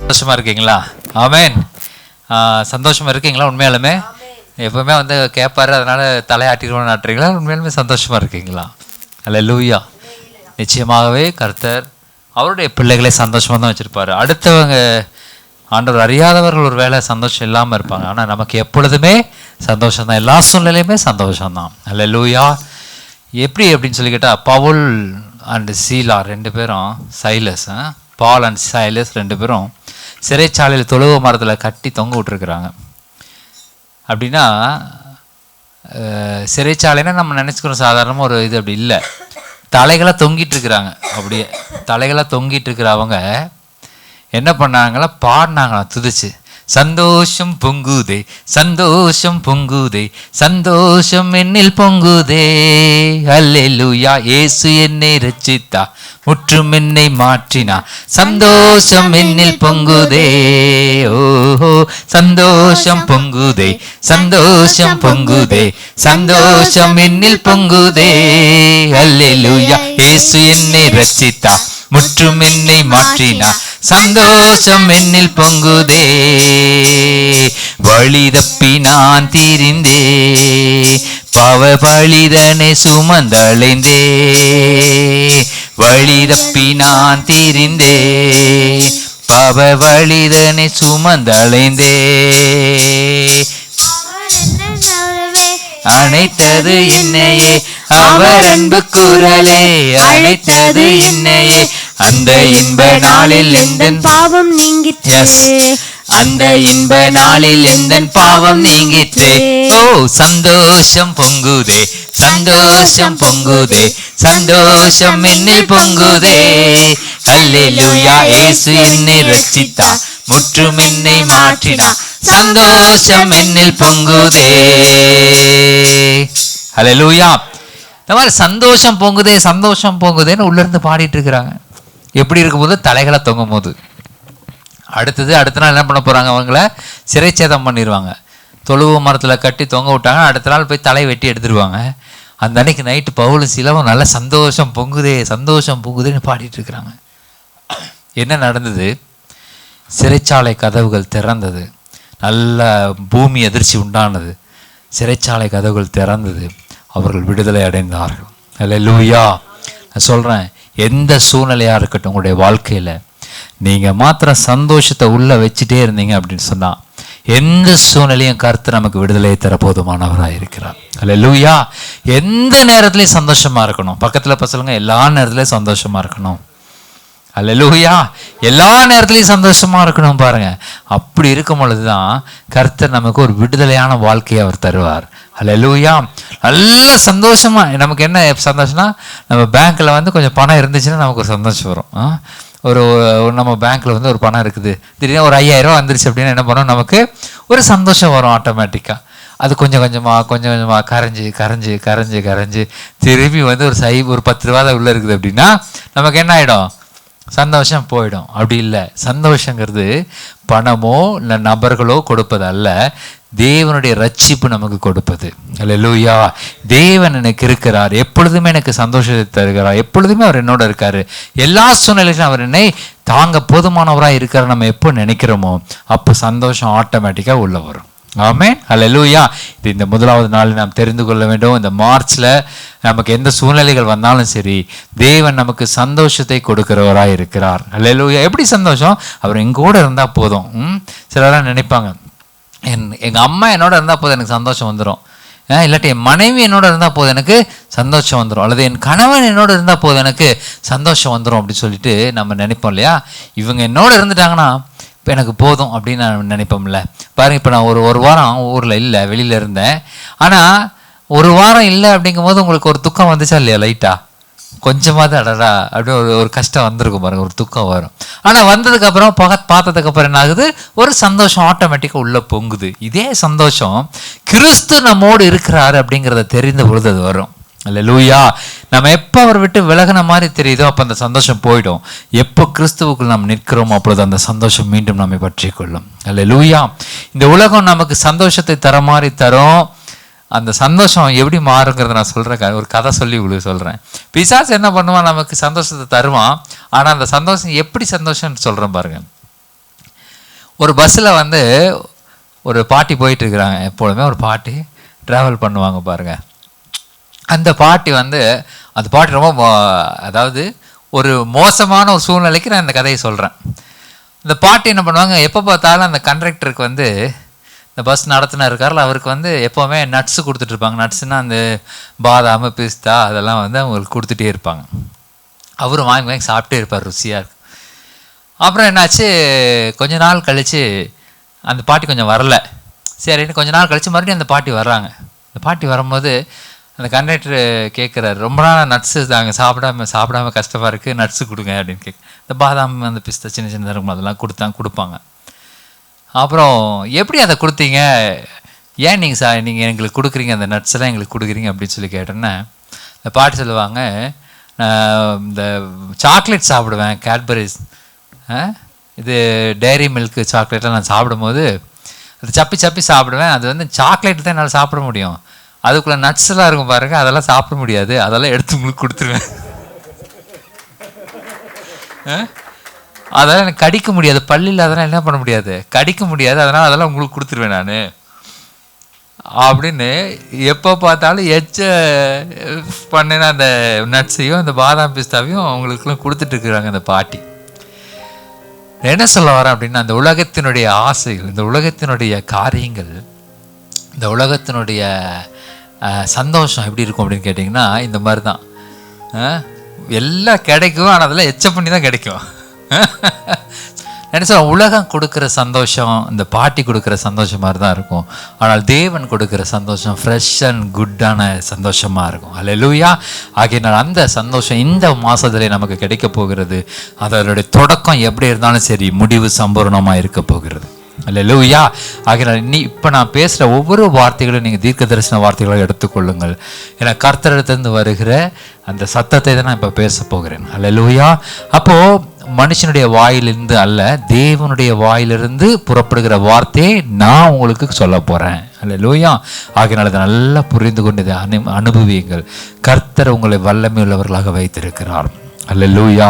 சந்தோஷமா இருக்கீங்களா? ஆமென். சந்தோஷமா இருக்கீங்களா? உண்மையாலுமே எப்பவுமே வந்து கேட்பாரு, அதனால தலையாட்டிடுவோம் நாட்டுறீங்களா? உண்மையாலுமே சந்தோஷமா இருக்கீங்களா? அல்லேலூயா. நிச்சயமாகவே கர்த்தர் அவருடைய பிள்ளைகளை சந்தோஷமா தான் வச்சிருப்பாரு. அடுத்தவங்க ஆண்டவர் அறியாதவர்கள் ஒரு வேளை சந்தோஷம் இல்லாமல் இருப்பாங்க, ஆனால் நமக்கு எப்பொழுதுமே சந்தோஷம் தான், எல்லா சூழ்நிலையுமே சந்தோஷம்தான். அல்லேலூயா. எப்படி அப்படின்னு சொல்லி கேட்டால், பவுல் அண்ட் சீலா ரெண்டு பேரும், சைலஸ், பால் அண்ட் சைலஸ் ரெண்டு பேரும் சிறைச்சாலையில் தொழுவ மரத்தில் கட்டி தொங்க விட்டுருக்குறாங்க. அப்படின்னா சிறைச்சாலைன்னா நம்ம நினச்சிக்கிறோம் சாதாரணமாக ஒரு இது, அப்படி இல்லை. தலைகளாக தொங்கிட்டு இருக்கிறாங்க. அப்படியே தலைகளாக தொங்கிட்டு இருக்கிற அவங்க என்ன பண்ணாங்களா, பாடினாங்களாம் துதிச்சு, சந்தோஷம் பொங்குதே சந்தோஷம் பொங்குதே சந்தோஷம் என்னில் பொங்குதே, அல்லேலூயா. இயேசு என்னை ரட்சித்தா, முற்றும் என்னை மாற்றினா, சந்தோஷம் என்னில் பொங்குதே. ஓஹோ, சந்தோஷம் பொங்குதே சந்தோஷம் பொங்குதே சந்தோஷம் என்னில் பொங்குதே, அல்லேலூயா. இயேசு என்னை ரட்சித்தா, முற்றும் என்னை மாற்றினா, சந்தோஷம் என்னில் பொங்குதே. வழி தப்பி நான் தீரிந்தே, பாவ பழிதனை சுமந்தளைந்தே. வழி தப்பி நான் தீரிந்தே, பாவ வழிதனை சுமந்தளைந்தே. அணைத்தது என்னையே அவர் அன்பு குரலே, அழைத்தது என்னையே அந்த இன்ப நாளில் எந்தன் பாவம் நீங்கிற்றே. அந்த இன்ப நாளில் எந்தன் பாவம் நீங்கிற்றே. ஓ, சந்தோஷம் பொங்குதே சந்தோஷம் பொங்குதே சந்தோஷம் என்னில் பொங்குதே, அல்லேலூயா. இயேசு என்னை ரட்சித்தா, முற்றும் என்னை மாற்றினா, சந்தோஷம் என்னில் பொங்குதே. அல்லேலூயா. இந்த மாதிரி சந்தோஷம் பொங்குதே சந்தோஷம் பொங்குதேன்னு உள்ள இருந்து பாடிட்டு இருக்கிறாங்க. எப்படி இருக்கும்போது, தலைகளை தொங்கும் போது. அடுத்த நாள் என்ன பண்ண போறாங்க, அவங்கள சிறைச்சேதம் பண்ணிடுவாங்க. தொழுவ மரத்தில் கட்டி தொங்க விட்டாங்க. அடுத்த நாள் போய் தலை வெட்டி எடுத்துருவாங்க. அந்த அன்னைக்கு நைட்டு பவுலும் சீலாவும் நல்ல சந்தோஷம் பொங்குதேன்னு பாடிட்டு இருக்கிறாங்க. என்ன நடந்தது? சிறைச்சாலை கதவுகள் திறந்தது. நல்ல பூமி அதிர்ச்சி உண்டானது. சிறைச்சாலை கதவுகள் திறந்தது. அவர்கள் விடுதலை அடைந்தார்கள். அல்லேலூயா. நான் சொல்கிறேன், எந்த சூழ்நிலையாக இருக்கட்டும் உங்களுடைய வாழ்க்கையில், நீங்கள் மாத்திரம் சந்தோஷத்தை உள்ளே வச்சுட்டே இருந்தீங்க அப்படின்னு சொன்னால், எந்த சூழ்நிலையும் கர்த்தர் நமக்கு விடுதலையை தர போதுமானவராக இருக்கிறார். அல்லேலூயா. எந்த நேரத்துலையும் சந்தோஷமாக இருக்கணும். பக்கத்தில் பசங்க எல்லா நேரத்துலையும் சந்தோஷமாக இருக்கணும். அல்லேலூயா. எல்லா நேரத்துலையும் சந்தோஷமா இருக்கணும் பாருங்க. அப்படி இருக்கும் பொழுதுதான் கர்த்தர் நமக்கு ஒரு விடுதலையான வாழ்க்கையை அவர் தருவார். அல்லேலூயா. நல்ல சந்தோஷமா, நமக்கு என்ன சந்தோஷம்னா, நம்ம பேங்க்ல வந்து கொஞ்சம் பணம் இருந்துச்சுன்னா நமக்கு ஒரு சந்தோஷம் வரும். ஒரு நம்ம பேங்க்ல வந்து ஒரு பணம் இருக்குது, திடீர்னு ஒரு 5000 ரூபா வந்துருச்சு அப்படின்னா என்ன பண்ணோம், நமக்கு ஒரு சந்தோஷம் வரும் ஆட்டோமேட்டிக்கா. அது கொஞ்சம் கொஞ்சமாக கரைஞ்சி திரும்பி வந்து ஒரு 10 ரூபா தான் உள்ள இருக்குது அப்படின்னா நமக்கு என்ன ஆகிடும், சந்தோஷம் போயிடும். அப்படி இல்லை. சந்தோஷங்கிறது பணமோ இல்லை நபர்களோ கொடுப்பது அல்ல, தேவனுடைய ரட்சிப்பு நமக்கு கொடுப்பது. அல்லேலூயா. தேவன் எனக்கு இருக்கிறார், எப்பொழுதுமே எனக்கு சந்தோஷத்தை தருகிறார், எப்பொழுதுமே அவர் என்னோட இருக்காரு, எல்லா சூழ்நிலையிலும் அவர் என்னை தாங்க போதுமானவராக இருக்கார். நம்ம எப்போ நினைக்கிறோமோ அப்போ சந்தோஷம் ஆட்டோமேட்டிக்காக உள்ள வரும். ஆமென். அல்லேலூயா. இது இந்த முதலாவது நாள் நாம் தெரிந்து கொள்ள வேண்டும். இந்த மார்ச்ல நமக்கு எந்த சூழ்நிலைகள் வந்தாலும் சரி, தேவன் நமக்கு சந்தோஷத்தை கொடுக்கிறவராக இருக்கிறார். அல்லேலூயா. எப்படி சந்தோஷம்? அவர் எங்கூட இருந்தால் போதும். சிலரெல்லாம் நினைப்பாங்க, எங்கள் அம்மா என்னோட இருந்தால் போதும் எனக்கு சந்தோஷம் வந்துடும், இல்லாட்டி என் மனைவி என்னோட இருந்தால் போதும் எனக்கு சந்தோஷம் வந்துடும், அல்லது என் கணவன் என்னோட இருந்தால் போதும் எனக்கு சந்தோஷம் வந்துடும் அப்படின்னு சொல்லிட்டு நம்ம நினைப்போம் இல்லையா? இவங்க என்னோட இருந்துட்டாங்கன்னா இப்போ எனக்கு போதும் அப்படின்னு நான் நினைப்போம்ல. பாருங்க, இப்போ நான் ஒரு வாரம் ஊரில் இல்லை, வெளியில் இருந்தேன். ஆனால் ஒரு வாரம் இல்லை அப்படிங்கும்போது உங்களுக்கு ஒரு துக்கம் வந்துச்சா இல்லையா? லைட்டாக கொஞ்சமாவது அடடா அப்படின்னு ஒரு கஷ்டம் வந்திருக்கும் பாருங்க, ஒரு துக்கம் வரும். ஆனால் வந்ததுக்கப்புறம் பார்த்ததுக்கப்புறம் என்ன ஆகுது, ஒரு சந்தோஷம் ஆட்டோமேட்டிக்காக உள்ளே பொங்குது. இதே சந்தோஷம் கிறிஸ்து நம்மோடு இருக்கிறாரு அப்படிங்கிறத தெரிந்த பொழுது அது வரும். அல்லேலூயா. நம்ம எப்போ அவர் விட்டு விலகின மாதிரி தெரியுதோ அப்போ அந்த சந்தோஷம் போயிடும். எப்போ கிறிஸ்துவுக்குள் நாம் நிற்கிறோமோ அப்பொழுது அந்த சந்தோஷம் மீண்டும் நம்மை பற்றி கொள்ளும். அல்லேலூயா. இந்த உலகம் நமக்கு சந்தோஷத்தை தர மாதிரி தரும். அந்த சந்தோஷம் எப்படி மாறுங்கிறத நான் சொல்கிறேன், ஒரு கதை சொல்லி உங்களுக்கு சொல்கிறேன். பிசாசு என்ன பண்ணுவான், நமக்கு சந்தோஷத்தை தருவான். ஆனால் அந்த சந்தோஷம் எப்படி சந்தோஷம்னு சொல்கிறேன் பாருங்க. ஒரு பஸ்ஸில் வந்து ஒரு பாட்டி போயிட்டுருக்குறாங்க. எப்பொழுதுமே ஒரு பாட்டி ட்ராவல் பண்ணுவாங்க பாருங்கள். அந்த பாட்டி வந்து அந்த பாட்டி ரொம்ப அதாவது ஒரு மோசமான ஒரு சூழ்நிலைக்கு நான் இந்த கதையை சொல்கிறேன். இந்த பாட்டி என்ன பண்ணுவாங்க, எப்போ பார்த்தாலும் அந்த கண்டக்டருக்கு வந்து இந்த பஸ் நடத்துனா இருக்கார்ல, அவருக்கு வந்து எப்போவுமே நட்ஸு கொடுத்துட்ருப்பாங்க. நட்ஸுனால் அந்த பாதாம், பிஸ்தா அதெல்லாம் வந்து அவங்களுக்கு கொடுத்துட்டே இருப்பாங்க. அவரும் வாங்கி வாங்கி சாப்பிட்டே இருப்பார், ருசியாக இருக்கும். அப்புறம் என்னாச்சு, கொஞ்ச நாள் கழித்து அந்த பாட்டி கொஞ்சம் வரலை. சரின்னு கொஞ்ச நாள் கழித்து மறுபடியும் அந்த பாட்டி வர்றாங்க. அந்த பாட்டி வரும்போது அந்த கண்டக்டர் கேட்குறாரு, ரொம்ப நாள் நட்ஸு தாங்க சாப்பிடாம கஷ்டமாக இருக்குது, நட்ஸு கொடுங்க அப்படின்னு இந்த பாதாம், அந்த பிஸ்தா சின்ன சின்னதாக இருக்கும், அதெல்லாம் கொடுப்பாங்க. அப்புறம் எப்படி அதை கொடுத்தீங்க, ஏன் நீங்கள் எங்களுக்கு கொடுக்குறீங்க, அந்த நட்ஸ் எல்லாம் எங்களுக்கு கொடுக்குறீங்க அப்படின்னு சொல்லி கேட்டோன்னே இந்த பாட்டி சொல்லுவாங்க, இந்த சாக்லேட் சாப்பிடுவேன், கேட்பரிஸ், இது டைரி மில்க்கு சாக்லேட்லாம் நான் சாப்பிடும்போது அது சப்பி சாப்பிடுவேன். அது வந்து சாக்லேட் தான் என்னால் சாப்பிட முடியும், அதுக்குள்ளே நட்ஸ்லாம் இருக்கும் பாருங்கள், அதெல்லாம் சாப்பிட முடியாது, அதெல்லாம் எடுத்து உங்களுக்கு கொடுத்துருவேன். அதெல்லாம் எனக்கு கடிக்க முடியாது, பள்ளியில் அதெல்லாம் என்ன பண்ண முடியாது, கடிக்க முடியாது, அதனால் அதெல்லாம் உங்களுக்கு கொடுத்துருவேன் நான் அப்படின்னு எப்போ பார்த்தாலும் பண்ணின அந்த நட்ஸையும் அந்த பாதாம் பிஸ்தாவையும் அவங்களுக்குலாம் கொடுத்துட்ருக்குறாங்க அந்த பாட்டி. என்ன சொல்ல வரேன் அப்படின்னா, அந்த உலகத்தினுடைய ஆசைகள், இந்த உலகத்தினுடைய காரியங்கள், இந்த உலகத்தினுடைய சந்தோஷம் எப்படி இருக்கும் அப்படின்னு கேட்டிங்கன்னா இந்த மாதிரி தான். எல்லாம் கிடைக்கும், ஆனால் அதெல்லாம் எச்ச பண்ணி தான் கிடைக்கும். என்ன சொல்ல, உலகம் கொடுக்குற சந்தோஷம் இந்த பாட்டி கொடுக்குற சந்தோஷம் மாதிரி தான் இருக்கும். ஆனால் தேவன் கொடுக்குற சந்தோஷம் ஃப்ரெஷ் அண்ட் குட்டான சந்தோஷமாக இருக்கும். அல்லேலூயா. ஆகையினால் அந்த சந்தோஷம் இந்த மாதத்திலே நமக்கு கிடைக்க போகிறது. அதனுடைய தொடக்கம் எப்படி இருந்தாலும் சரி, முடிவு சம்பூர்ணமாக இருக்க போகிறது. அல்லேலூயா. ஆகையினால் இப்போ நான் பேசுகிற ஒவ்வொரு வார்த்தைகளும் நீங்கள் தீர்க்க தரிசன வார்த்தைகளாக எடுத்துக்கொள்ளுங்கள். ஏன்னா கர்த்தரிடத்திலிருந்து வருகிற அந்த சத்தத்தை தான் நான் இப்போ பேச போகிறேன். அல்லேலூயா. அப்போது மனுஷனுடைய வாயிலிருந்து அல்ல, தேவனுடைய வாயிலிருந்து புறப்படுகிற வார்த்தையை நான் உங்களுக்கு சொல்ல போகிறேன். அல்லேலூயா. ஆகையினால் அதை நல்லா புரிந்து கொண்டு இதை அனுபவியுங்கள். கர்த்தர் உங்களை வல்லமை உள்ளவர்களாக வைத்திருக்கிறார். அல்லேலூயா.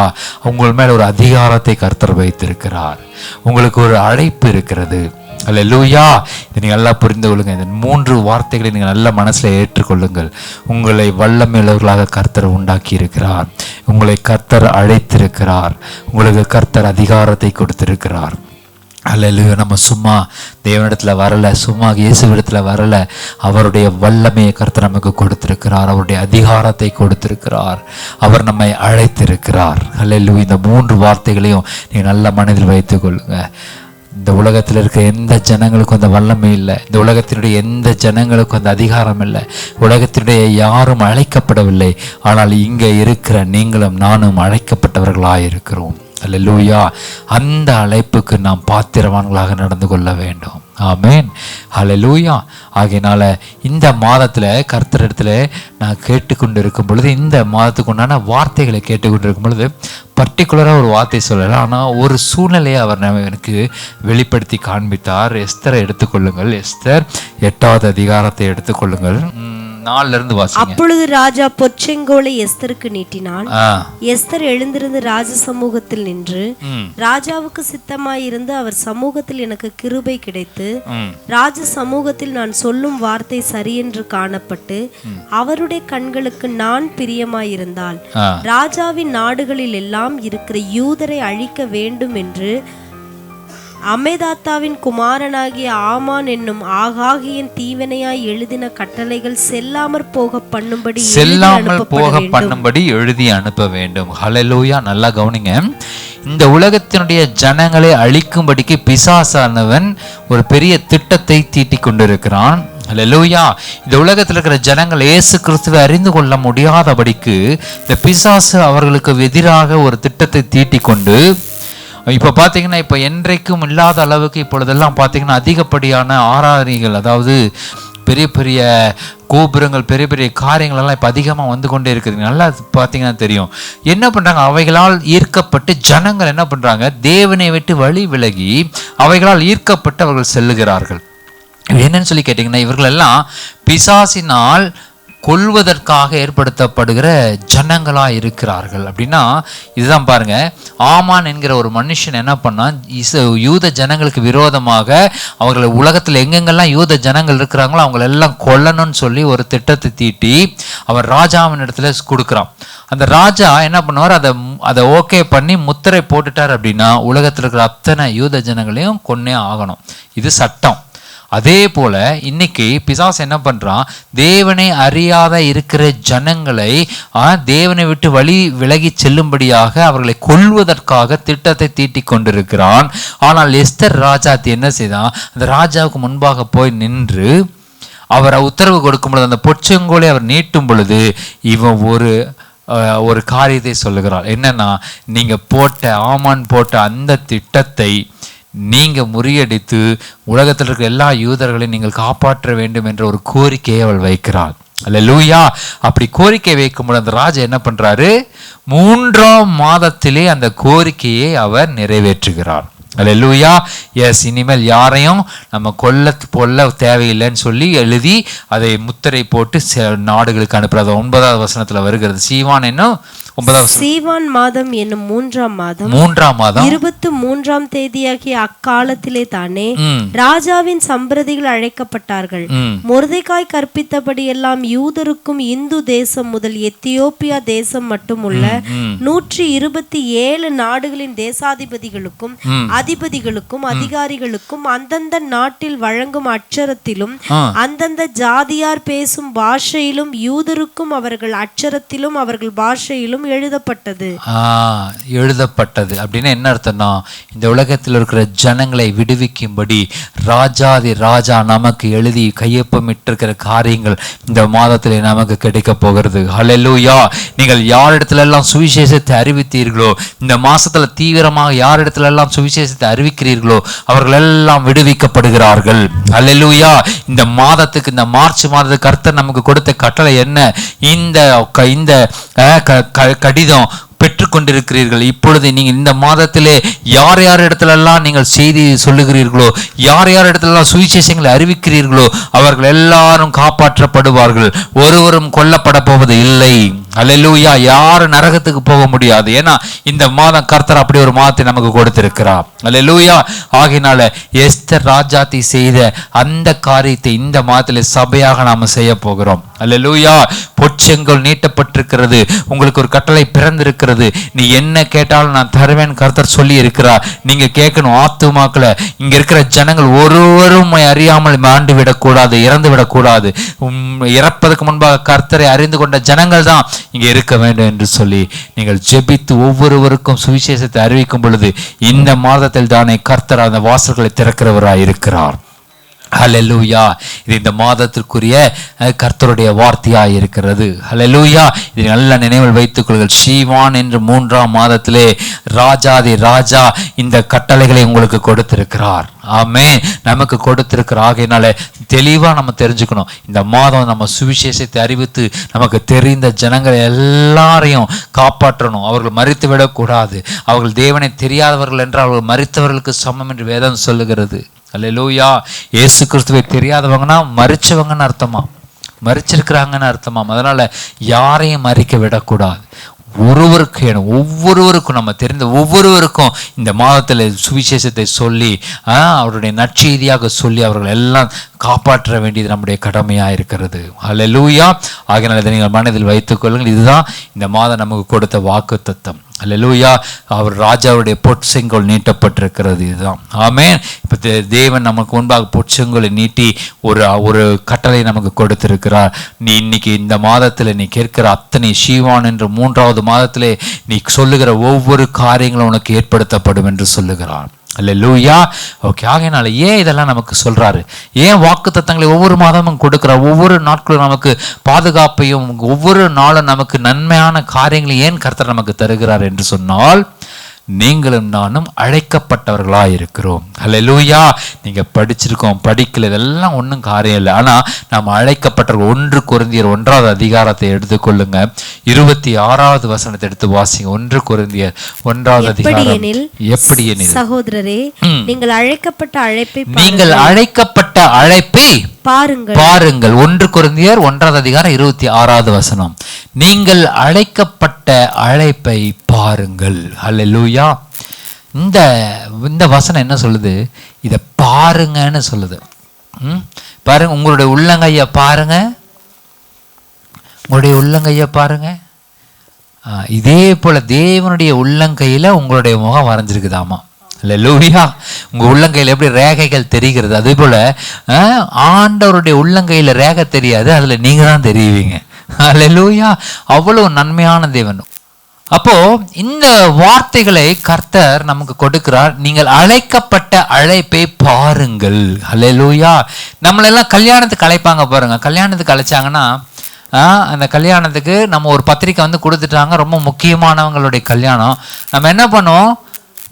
உங்கள் மேல் ஒரு அதிகாரத்தை கர்த்தர் வைத்திருக்கிறார். உங்களுக்கு ஒரு அழைப்பு இருக்கிறது. அல்லேலூயா. இதை நீங்கள் நல்லா புரிந்து கொள்ளுங்கள். இந்த 3 வார்த்தைகளை நீங்கள் நல்ல மனசில் ஏற்றுக்கொள்ளுங்கள். உங்களை வல்லமையுள்ளவர்களாக கர்த்தர் உண்டாக்கி இருக்கிறார். உங்களை கர்த்தர் அழைத்திருக்கிறார். உங்களுக்கு கர்த்தர் அதிகாரத்தை கொடுத்திருக்கிறார். அல்லேலூயா. நம்ம சும்மா தேவனிடத்தில் வரலை, சும்மா இயேசுவிடத்தில் வரலை. அவருடைய வல்லமையை கர்த்தர் நமக்கு கொடுத்திருக்கிறார். அவருடைய அதிகாரத்தை கொடுத்திருக்கிறார். அவர் நம்மை அழைத்திருக்கிறார். அல்லேலூயா. இந்த 3 வார்த்தைகளையும் நீங்கள் நல்ல மனதில் வைத்துக் கொள்ளுங்க. இந்த உலகத்தில் இருக்க எந்த ஜனங்களுக்கும் அந்த வல்லமை இல்லை. இந்த உலகத்தினுடைய எந்த ஜனங்களுக்கும் அந்த அதிகாரம் இல்லை. உலகத்தினுடைய யாரும் அழைக்கப்படவில்லை. ஆனால் இங்கே இருக்கிற நீங்களும் நானும் அழைக்கப்பட்டவர்களாக இருக்கிறோம். அல்லேலூயா. அந்த அழைப்புக்கு நாம் பாத்திரவான்களாக நடந்து கொள்ள வேண்டும். ஆமேன். அல்லேலூயா. ஆகையினால இந்த மாதத்தில் கர்த்தரிடத்தில் நான் கேட்டுக்கொண்டு இருக்கும் பொழுது, இந்த மாதத்துக்கு உண்டான வார்த்தைகளை கேட்டுக்கொண்டு இருக்கும் பொழுது பர்டிகுலராக ஒரு வார்த்தை சொல்லலை, ஆனால் ஒரு சூழ்நிலையை அவர் எனக்கு வெளிப்படுத்தி காண்பித்தார். எஸ்தரை எடுத்துக்கொள்ளுங்கள். எஸ்தர் 8வது அதிகாரத்தை எடுத்துக்கொள்ளுங்கள். 4 வாசிங்க. அப்பொழுது ராஜா பொற்செங்கோலை எஸ்தருக்கு நீட்டினான். எஸ்தர் எழுந்திருந்து ராஜ சமூகத்தில் நின்று, ராஜாவுக்கு சித்தமாயிருந்து அவர் சமூகத்தில் எனக்கு கிருபை கிடைத்து, ராஜ சமூகத்தில் நான் சொல்லும் வார்த்தை சரியென்று காணப்பட்டு, அவருடைய கண்களுக்கு நான் பிரியமாயிருந்தால் ராஜாவின் நாடுகளில் எல்லாம் இருக்கிற யூதரை அழிக்க வேண்டும் என்று அமேதாத்தாவின் குமாரனாகிய ஆமான் என்னும் ஆகாகியின் தீவனையாய் எழுதின கட்டளைகள் செல்லாமற் போக பண்ணும்படி எழுதி அனுப்ப வேண்டும். ஹல்லேலூயா. நல்லா கவனிங்க. இந்த உலகத்தினுடைய ஜனங்களை அழிக்கும்படிக்கு பிசாசானவன் ஒரு பெரிய திட்டத்தை தீட்டிக் கொண்டிருக்கிறான். அல்லேலூயா. இந்த உலகத்தில் இருக்கிற ஜனங்கள் இயேசு கிறிஸ்துவை அறிந்து கொள்ள முடியாதபடிக்கு இந்த பிசாசு அவர்களுக்கு எதிராக ஒரு திட்டத்தை தீட்டிக் கொண்டு, இப்போ பார்த்தீங்கன்னா இப்போ என்றைக்கும் இல்லாத அளவுக்கு இப்பொழுதெல்லாம் பார்த்தீங்கன்னா அதிகப்படியான ஆராதனைகள், அதாவது பெரிய பெரிய கோபுரங்கள், பெரிய பெரிய காரியங்கள் எல்லாம் இப்போ அதிகமாக வந்து கொண்டே இருக்குது. நல்லா பார்த்தீங்கன்னா தெரியும். என்ன பண்ணுறாங்க, அவைகளால் ஈர்க்கப்பட்டு ஜனங்கள் என்ன பண்ணுறாங்க, தேவனை விட்டு வழி விலகி அவைகளால் ஈர்க்கப்பட்டு அவர்கள் செல்லுகிறார்கள். என்னன்னு சொல்லி கேட்டிங்கன்னா, இவர்களெல்லாம் பிசாசினால் கொல்வதற்காக ஏற்படுத்தப்படுகிற ஜனங்களா இருக்கிறார்கள். அப்படின்னா இதுதான் பாருங்க, ஆமான் என்கிற ஒரு மனுஷன் என்ன பண்ணான், யூத ஜனங்களுக்கு விரோதமாக அவர்களை உலகத்தில் எங்கெங்கெல்லாம் யூத ஜனங்கள் இருக்கிறாங்களோ அவங்களை எல்லாம் கொல்லணும்னு சொல்லி ஒரு திட்டத்தை தீட்டி அவன் ராஜாவின் இடத்துல கொடுக்குறான். அந்த ராஜா என்ன பண்ணுவார், அதை ஓகே பண்ணி முத்திரை போட்டுட்டார் அப்படின்னா உலகத்தில் இருக்கிற அத்தனை யூத ஜனங்களையும் கொன்னே ஆகணும். இது சட்டம். அதே போல இன்னைக்கு பிசாசு என்ன பண்றான், தேவனை அறியாத இருக்கிற ஜனங்களை தேவனை விட்டு விலகி செல்லும்படியாக அவர்களை கொல்வதற்காக திட்டத்தை தீட்டிக் கொண்டிருக்கிறான். ஆனால் எஸ்தர் ராஜாத்தி என்ன செய்தான், அந்த ராஜாவுக்கு முன்பாக போய் நின்று அவரை உத்தரவு கொடுக்கும் பொழுது, அந்த பொற்செங்கோலை அவர் நீட்டும் பொழுது இவன் ஒரு காரியத்தை சொல்லுகிறார். என்னன்னா, நீங்க ஆமான் போட்ட அந்த திட்டத்தை நீங்க முறியடித்து உலகத்தில் இருக்கிற எல்லா யூதர்களையும் நீங்கள் காப்பாற்ற வேண்டும் என்ற ஒரு கோரிக்கையை அவள் வைக்கிறாள். அல்லேலூயா. அப்படி கோரிக்கை வைக்கும்போது அந்த ராஜா என்ன பண்றாரு, 3ஆம் மாதத்திலே அந்த கோரிக்கையை அவர் நிறைவேற்றுகிறார். அல்லேலூயா. எஸ், இனிமேல் யாரையும் நம்ம கொல்ல தேவையில்லைன்னு சொல்லி எழுதி அதை முத்திரை போட்டு நாடுகளுக்கு அனுப்புறது. 9வது வசனத்துல வருகிறது. சீவான் மாதம் என்னும் 3ஆம் மாதம் 23ஆம் தேதியாகிய அக்காலத்திலே தானே ராஜாவின் சம்பிரதிகள் அழைக்கப்பட்டார்கள். மொர்தெகாய் கற்பித்தபடி எல்லாம் யூதருக்கும் இந்து தேசம் முதல் எத்தியோப்பியா தேசம் மட்டும் உள்ள 127 நாடுகளின் தேசாதிபதிகளுக்கும் அதிபதிகளுக்கும் அதிகாரிகளுக்கும் அந்தந்த நாட்டில் வழங்கும் அட்சரத்திலும் அந்தந்த ஜாதியார் பேசும் பாஷையிலும் யூதருக்கும் அவர்கள் அட்சரத்திலும் அவர்கள் பாஷையிலும் எழுதப்பட்டது. அப்படின்னு என்ன அர்த்தம்னா, இந்த உலகத்தில் இருக்கிற ஜனங்களை விடுவிக்கும்படி ராஜாதி ராஜா நமக்கு எழுதி கையொப்பமிட்டிருக்கிற காரியங்கள் இந்த மாதத்திலே நமக்கு கிடைக்க போகிறது. ஹல்லேலூயா. நீங்கள் யாரிடத்துல எல்லாம் சுவிசேஷத்தை அறிவித்தீர்களோ, இந்த மாசத்துல தீவிரமாக யாரிடத்துல எல்லாம் சுவிசேஷத்தை அறிவிக்கிறீர்களோ அவர்கள் எல்லாம் விடுவிக்கப்படுகிறார்கள். ஹல்லேலூயா. இந்த மாதத்துக்கு, இந்த மார்ச் மாதத்துக்கு கர்த்தர் நமக்கு கொடுத்த கட்டளை என்ன, இந்த கடிதம் பெற்றுக்கொண்டிருக்கிறீர்கள். இப்பொழுது நீங்கள் இந்த மாதத்திலே யார் இடத்துல எல்லாம் நீங்கள் செய்தி சொல்லுகிறீர்களோ, யார் இடத்துல எல்லாம் சுவிசேஷங்களை அறிவிக்கிறீர்களோ அவர்கள் எல்லாரும் காப்பாற்றப்படுவார்கள். ஒருவரும் கொல்லப்பட போவது இல்லை. அல்லேலூயா. யாரும் நரகத்துக்கு போக முடியாது. ஏன்னா இந்த மாதம் கர்த்தர் அப்படி ஒரு மாதத்தை நமக்கு கொடுத்திருக்கிறார். அல்லேலூயா. ஆகினால எஸ்தர் ராஜாத்தி செய்த அந்த காரியத்தை இந்த மாதத்திலே சபையாக நாம செய்ய போகிறோம். அல்லேலூயா. பொற்செங்கோல் நீட்டப்பட்டிருக்கிறது. உங்களுக்கு ஒரு கட்டளை பிறந்திருக்கிறது. நீ என்ன கேட்டாலும் நான் தருவேன் கர்த்தர் சொல்லி இருக்கிறார். நீங்க கேட்கணும், ஆத்துமாக்களை இங்க இருக்கிற ஜனங்கள் ஒருவரும் அறியாமல் மாண்டு விடக்கூடாது, இறந்து விடக்கூடாது. இறப்பதற்கு முன்பாக கர்த்தரை அறிந்து கொண்ட ஜனங்கள் தான் இங்கே இருக்க வேண்டும் என்று சொல்லி நீங்கள் ஜெபித்து ஒவ்வொருவருக்கும் சுவிசேஷத்தை அறிவிக்கும் பொழுது இந்த மாதத்தில் தானே கர்த்தர் அந்த வாசல்களை திறக்கிறவராய் இருக்கிறார். ஹல்லேலூயா. இது இந்த மாதத்திற்குரிய கர்த்தருடைய வார்த்தையாய் இருக்கிறது. ஹல்லேலூயா. இதை நல்ல நினைவில் வைத்துக் கொள்ளுங்கள். சீவான் என்று 3ஆம் மாதத்திலே ராஜாதி ராஜா இந்த கட்டளைகளை உங்களுக்கு கொடுத்திருக்கிறார். ஆமென். நமக்கு கொடுத்திருக்கிற ஆகையினால தெளிவா நம்ம தெரிஞ்சுக்கணும். இந்த மாதம் நம்ம சுவிசேஷத்தை அறிவித்து நமக்கு தெரிந்த ஜனங்களை எல்லாரையும் காப்பாற்றணும். அவர்கள் மரித்து விடக்கூடாது. அவர்கள் தேவனை தெரியாதவர்கள் என்றால் அவர்கள் மரித்தவர்களுக்கு சமம் என்று வேதம் சொல்லுகிறது. அல்லேலூயா. இயேசு கிறிஸ்துவை தெரியாதவங்கன்னா மரிச்சவங்கன்னு அர்த்தமா, மரிச்சிருக்கிறாங்கன்னு அர்த்தமாம். அதனால யாரையும் மறிக்க விடக்கூடாது. ஒவ்வொருவருக்கும் நம்ம தெரிந்த ஒவ்வொருவருக்கும் இந்த மாதத்தில் சுவிசேஷத்தை சொல்லி அவருடைய நற்செய்தியாக சொல்லி அவர்கள் எல்லாம் காப்பாற்ற வேண்டியது நம்முடைய கடமையாக இருக்கிறது. அல்லேலூயா. ஆகையினால் இதை நீங்கள் மனதில் வைத்துக் கொள்ளுங்கள். இதுதான் இந்த மாதம் நமக்கு கொடுத்த வாக்குத்தத்தம். அல்லேலூயா. அவர் ராஜாவுடைய பொற்செங்கோல் நீட்டப்பட்டிருக்கிறது. இதுதான். ஆமென். இப்போ தேவன் நமக்கு முன்பாக பொற்செங்கோலை நீட்டி ஒரு கட்டளை நமக்கு கொடுத்திருக்கிறார். நீ இன்னைக்கு இந்த மாதத்தில் நீ கேட்கிற அத்தனை சீவான் என்று 3ஆவது மாதத்திலே நீ சொல்லுகிற ஒவ்வொரு காரியங்களும் உனக்கு ஏற்படுத்தப்படும் என்று சொல்லுகிறார். அல்லேலூயா. ஓகே. ஆகையினால ஏன் இதெல்லாம் நமக்கு சொல்றாரு, ஏன் வாக்குத்தத்தங்களை ஒவ்வொரு மாதமும் கொடுக்கிறார், ஒவ்வொரு நாட்களும் நமக்கு பாதுகாப்பையும் ஒவ்வொரு நாளும் நமக்கு நன்மையான காரியங்களை ஏன் கர்த்தர் நமக்கு தருகிறார் என்று சொன்னால், நீங்களும் நானும் அழைக்கப்பட்டவர்களாக இருக்கிறோம். ஹல்லேலூயா. நீங்கள் படிச்சிருக்கோம் படிக்கல இதெல்லாம் ஒன்றும் காரியம் இல்லை. ஆனால் நாம் அழைக்கப்பட்டவர்கள். 1 கொரிந்தியர் 1வது அதிகாரத்தை எடுத்துக்கொள்ளுங்க. 26வது வசனத்தை எடுத்து வாசிங்க. 1 கொரிந்தியர் 1வது அதிகாரம். எப்படி எனில் சகோதரரே, நீங்கள் அழைக்கப்பட்ட அழைப்பை பாருங்கள். 1 கொரிந்தியர் 1வது அதிகாரம் 26வது வசனம். நீங்கள் அழைக்கப்பட்ட அழைப்பை பாருங்கள். ஹல்லேலூயா. இந்த வசனம் என்ன சொல்லுது? இதை பாருங்கன்னு சொல்லுது. பாருங்க, உங்களுடைய உள்ளங்கையை பாருங்க, உங்களுடைய உள்ளங்கையை பாருங்க. இதே போல தேவனுடைய உள்ளங்கையில உங்களுடைய முகம் வரைஞ்சிருக்குதாமா. ஹல்லேலூயா. உங்க உள்ளங்கையில் எப்படி ரேகைகள் தெரிகிறது, அதே போல ஆண்டவருடைய உள்ளங்கையில ரேகை தெரியாது, அதுல நீங்க தான் தெரியுவீங்க. ஹல்லேலூயா. அவ்வளவு நன்மையான தேவன். அப்போ இந்த வார்த்தைகளை கர்த்தர் நமக்கு கொடுக்கிறார். நீங்கள் அழைக்கப்பட்ட அழைப்பை பாருங்கள். ஹல்லேலூயா. நம்மளெல்லாம் கல்யாணத்துக்கு அழைப்பாங்க பாருங்க. கல்யாணத்துக்கு அழைச்சாங்கன்னா அந்த கல்யாணத்துக்கு நம்ம ஒரு பத்திரிக்கை வந்து கொடுத்துட்டாங்க. ரொம்ப முக்கியமானவங்களுடைய கல்யாணம். நம்ம என்ன பண்ணுவோம்?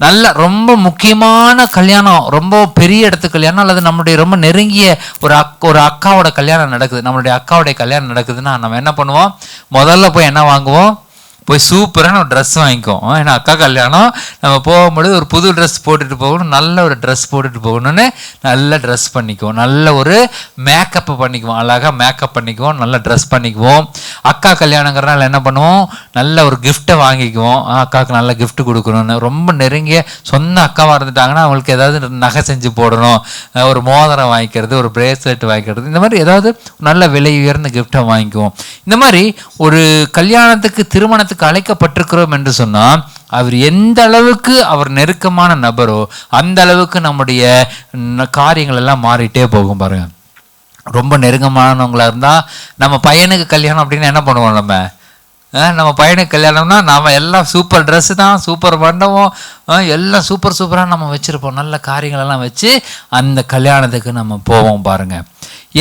நல்ல ரொம்ப முக்கியமான கல்யாணம், ரொம்ப பெரிய இடத்து கல்யாணம், அல்லது நம்மளுடைய ரொம்ப நெருங்கிய ஒரு அக்காவோட கல்யாணம் நடக்குது. நம்மளுடைய அக்காவுடைய கல்யாணம் நடக்குதுன்னா நம்ம என்ன பண்ணுவோம்? முதல்ல போய் என்ன வாங்குவோம்? போய் சூப்பரான ஒரு ட்ரெஸ் வாங்கிக்குவோம். ஏன்னா அக்கா கல்யாணம், நம்ம போகும்போது ஒரு புது ட்ரெஸ் போட்டுட்டு போகணும், நல்ல ஒரு ட்ரெஸ் போட்டுட்டு போகணும்னு நல்ல ட்ரெஸ் பண்ணிக்குவோம், நல்ல ஒரு மேக்கப் பண்ணிக்குவோம், அழகாக மேக்கப் பண்ணிக்குவோம், நல்ல ட்ரெஸ் பண்ணிக்குவோம். அக்கா கல்யாணங்கிறனால என்ன பண்ணுவோம்? நல்ல ஒரு கிஃப்ட்டை வாங்கிக்குவோம். அக்காவுக்கு நல்ல கிஃப்ட் கொடுக்கணும்னு. ரொம்ப நெருங்கிய சொந்த அக்காவாக இருந்துட்டாங்கன்னா அவங்களுக்கு ஏதாவது நகை செஞ்சு போடணும், ஒரு மோதிரம் வாங்கிக்கிறது, ஒரு பிரேஸ்லெட் வாங்கிக்கிறது, இந்த மாதிரி ஏதாவது நல்ல விலை உயர்ந்த கிஃப்டை வாங்கிக்குவோம். இந்த மாதிரி ஒரு கல்யாணத்துக்கு திருமணத்துக்கு அழைக்கப்பட்டிருக்கிறோம் என்று சொன்னால் அவர் எந்த அளவுக்கு அவர் நெருக்கமான நபரோ அந்த அளவுக்கு நம்முடைய காரியங்கள் எல்லாம் மாறிட்டே போகும். பாருங்க, ரொம்ப நெருக்கமானவங்களா இருந்தா நம்ம பையனுக்கு கல்யாணம் அப்படின்னு என்ன பண்ணுவோம்? நம்ம பையனுக்கு கல்யாணம்னா நம்ம எல்லாம் சூப்பர் ட்ரெஸ்ஸு தான், சூப்பர் மண்டபம், எல்லாம் சூப்பராக நம்ம வச்சுருப்போம். நல்ல காரியங்களெல்லாம் வச்சு அந்த கல்யாணத்துக்கு நம்ம போவோம். பாருங்க,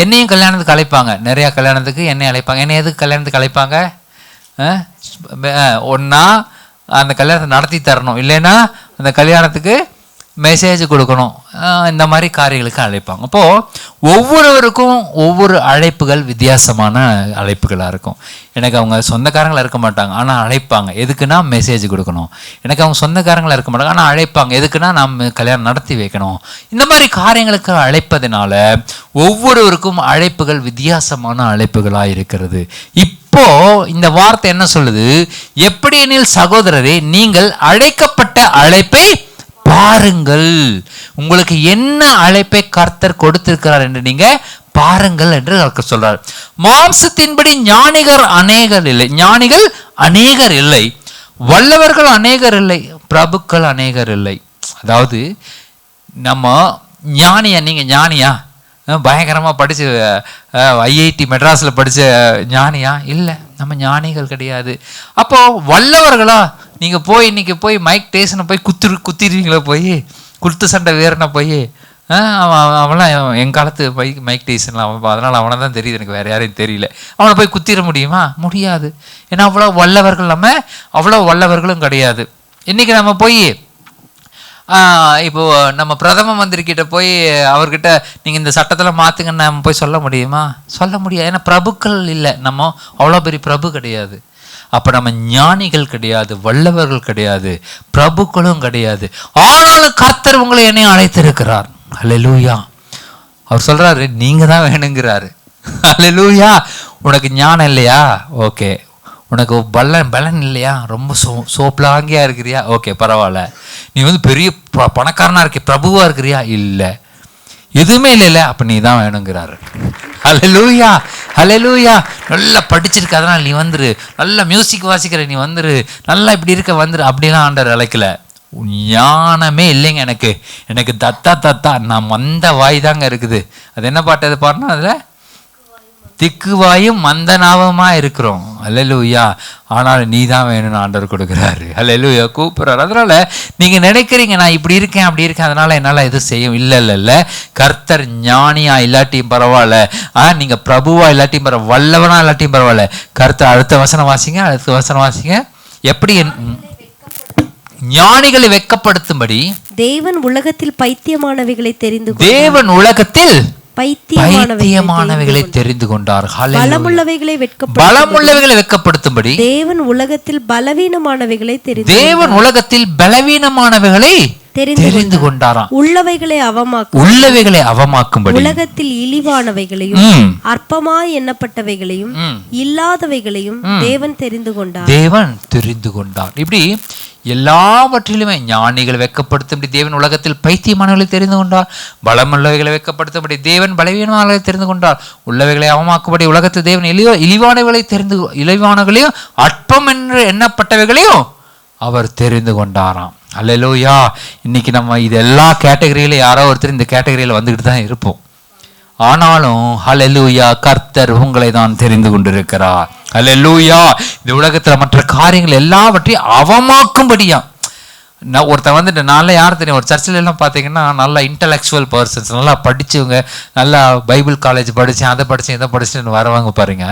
என்னையும் கல்யாணத்துக்கு அழைப்பாங்க. நிறையா கல்யாணத்துக்கு என்னை அழைப்பாங்க. என்னை எதுக்கு கல்யாணத்துக்கு அழைப்பாங்க? ஒன்றா அந்த கல்யாணத்தை நடத்தி தரணும், இல்லைன்னா அந்த கல்யாணத்துக்கு மெசேஜ் கொடுக்கணும், இந்த மாதிரி காரியங்களுக்கு அழைப்பாங்க. அப்போது ஒவ்வொருவருக்கும் ஒவ்வொரு அழைப்புகள் வித்தியாசமான அழைப்புகளாக இருக்கும். எனக்கு அவங்க சொந்தக்காரங்களாக இருக்க மாட்டாங்க, ஆனால் அழைப்பாங்க. எதுக்குன்னா மெசேஜ் கொடுக்கணும். எனக்கு அவங்க சொந்தக்காரங்களாக இருக்க மாட்டாங்க, ஆனால் அழைப்பாங்க. எதுக்குன்னா நம்ம கல்யாணம் நடத்தி வைக்கணும். இந்த மாதிரி காரியங்களுக்கு அழைப்பதனால ஒவ்வொருவருக்கும் அழைப்புகள் வித்தியாசமான அழைப்புகளாக இருக்கிறது. இப்போ இந்த வார்த்தை என்ன சொல்லுது? எப்படி எனில் சகோதரரே, நீங்கள் அழைக்கப்பட்ட அழைப்பை பாருங்கள். உங்களுக்கு என்ன அழைப்பை கர்த்தர் கொடுத்திருக்கிறார் என்று நீங்க பாருங்கள் என்று கர்த்தர் சொல்றார். மாம்சத்தின்படி ஞானிகள் அநேகர் இல்லை, வல்லவர்கள் அநேகர் இல்லை, பிரபுக்கள் அநேகர் இல்லை. அதாவது நம்ம ஞானியா, நீங்க ஞானியா? பயங்கரமாக படித்து ஐஐடி மெட்ராஸில் படித்த ஞானியா? இல்லை, நம்ம ஞானிகள் கிடையாது. அப்போது வல்லவர்களா? நீங்கள் போய் இன்றைக்கி போய் மைக் டேசனை போய் குத்திடுவீங்களா? போய் குத்து சண்டை வேறுனா போய் அவன்லாம் என் காலத்து மைக் டேசன்லாம், அதனால் அவனை தான் தெரியுது, எனக்கு வேறு யாரையும் தெரியல. அவனை போய் குத்திட முடியுமா? முடியாது. ஏன்னா அவ்வளோ வல்லவர்கள் நம்ம, அவ்வளோ வல்லவர்களும் கிடையாது. இன்றைக்கி நம்ம போய் இப்போ நம்ம பிரதம மந்திரி கிட்ட போய் அவர்கிட்ட நீங்கள் இந்த சட்டத்தில் மாற்றுங்கன்னு நம்ம போய் சொல்ல முடியுமா? சொல்ல முடியாது. ஏன்னா பிரபுக்கள் இல்லை, நம்ம அவ்வளோ பெரிய பிரபு கிடையாது. அப்போ நம்ம ஞானிகள் கிடையாது, வல்லவர்கள் கிடையாது, பிரபுக்களும் கிடையாது. ஆனாலும் கர்த்தர் உங்களை என்னையும் அழைத்திருக்கிறார். ஹல்லேலூயா. அவர் சொல்றாரு, நீங்க தான் வேணுங்கிறாரு. ஹல்லேலூயா. உனக்கு ஞானம் இல்லையா? ஓகே. உனக்கு பலன் இல்லையா? ரொம்ப சோப்லாங்கியா இருக்கிறியா? ஓகே, பரவாயில்ல. நீ வந்து பெரிய பணக்காரனா இருக்க, பிரபுவா இருக்கிறியா? இல்லை, எதுவுமே இல்லை, அப்போ நீ தான் வேணுங்கிறாரு. ஹல்லேலூயா, ஹல்லேலூயா. நல்லா படிச்சிருக்க, அதனால் நீ வந்துரு. நல்லா மியூசிக் வாசிக்கிற, நீ வந்துரு. நல்லா இப்படி இருக்க, வந்துரு. அப்படிலாம் ஆண்டவர் அழைக்கல. ஞானமே இல்லைங்க எனக்கு தத்தா நான் மந்த வாய் தாங்க இருக்குது. அது என்ன பாட்டு அது பாருன்னா? அதில் திக்குவாயும் மந்தனாவமா இருக்கிறோம். ஹல்லேலூயா. ஆனால் நீ தான் வேணும்னு ஆண்டவர் கொடுக்குறாரு. ஹல்லேலூயா, கூப்பிட்றாரு. அதனால நீங்க நினைக்கிறீங்க நான் இப்படி இருக்கேன் அப்படி இருக்கேன், அதனால என்னால் எதுவும் செய்யும். இல்லை. கர்த்தர் ஞானியா இல்லாட்டியும் பரவாயில்ல, நீங்க பிரபுவா இல்லாட்டியும் பரவாயில்ல, வல்லவனா இல்லாட்டியும் பரவாயில்ல. கர்த்தர் அடுத்த வசனம் வாசிங்க. எப்படி ஞானிகளை வெட்கப்படுத்தும்படி தேவன் உலகத்தில் பைத்தியமானவைகளை தெரிந்து தேவன் உலகத்தில் பைத்தியமானவைகளை பைத்தியமானவைகளை தெரிந்து கொண்டார். பலமுள்ளவைகளை பலமுள்ளவைகளை வெட்கப்படுத்தும்படி தேவன் உலகத்தில் பலவீனமானவைகளை தேவன் உலகத்தில் பலவீனமானவைகளை தெரிந்து கொண்டாராம். உள்ளவைகளை அவமாக்கும்படி உலகத்தில் இழிவானவைகளையும் அற்பமாய் எண்ணப்பட்டவைகளையும் இல்லாதவைகளையும் தேவன் தெரிந்து கொண்டார். இப்படி எல்லாவற்றிலுமே ஞானிகளை வெட்கப்படுத்தும்படி தேவன் உலகத்தில் பைத்தியமானவர்களை தெரிந்து கொண்டார். பலமுள்ளவைகளை வெட்கப்படுத்தும்படி தேவன் பலவீனமானவர்களை தெரிந்து கொண்டார். உள்ளவைகளை அவமாக்கும்படி உலகத்தில் தேவன் இழிவானவர்களையும் அற்பம் என்று எண்ணப்பட்டவைகளையும் அவர் தெரிந்து கொண்டாராம். அல்லேலூயா. இன்னைக்கு நம்ம இது எல்லா கேட்டகரியிலும் யாரோ ஒருத்தர் இந்த கேட்டகரியில் வந்துக்கிட்டு தான் இருப்போம். ஆனாலும் அல்லேலூயா, கர்த்தர் உங்களை தான் தெரிந்து கொண்டிருக்கிறார். அல்லேலூயா. இந்த உலகத்துல மற்ற காரியங்கள் எல்லாவற்றையும் அவமாக்கும்படியா ஒருத்தன் வந்துட்டு நல்லா யார் தெரியும், ஒரு சர்ச்சில் எல்லாம் பார்த்தீங்கன்னா நல்லா இன்டலெக்சுவல் பர்சன்ஸ், நல்லா படிச்சவங்க, நல்லா பைபிள் காலேஜ் படித்தேன், அதை படித்தேன், இதை படிச்சுன்னு வரவாங்க பாருங்க.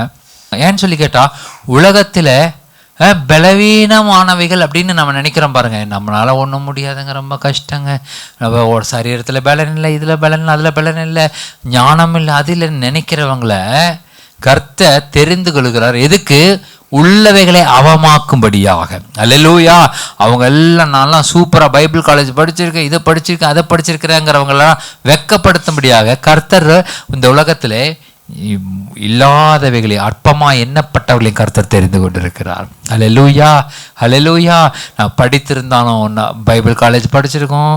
ஏன்னு சொல்லி கேட்டா, உலகத்துல பலவீனமானவைகள் அப்படின்னு நம்ம நினைக்கிறோம் பாருங்க. நம்மளால ஒன்றும் முடியாதுங்க, ரொம்ப கஷ்டங்க, நம்ம சரீரத்தில் பலன் இல்லை, இதுல பலன் இல்லை, அதுல பலன் இல்லை, ஞானம் இல்லை, அது இல்லைன்னு நினைக்கிறவங்கள கர்த்தர் தெரிந்து கொள்கிறார். எதுக்கு? உள்ளவைகளை அவமாக்கும்படியாக. அல்லேலூயா. அவங்க எல்லாம் நல்லா சூப்பரா பைபிள் காலேஜ் படிச்சிருக்கேன், இதை படிச்சிருக்கேன், அதை படிச்சிருக்கிறேங்கிறவங்கெல்லாம் வெட்கப்படுத்தும்படியாக கர்த்தர் இந்த உலகத்திலே இல்லாதவைகளை அற்பமாக எண்ணப்பட்டவர்களையும் கர்த்தர் தெரிந்து கொண்டிருக்கிறார். அல்லேலூயா, அல்லேலூயா. நான் படித்திருந்தாலும் பைபிள் காலேஜ் படிச்சிருக்கோம்,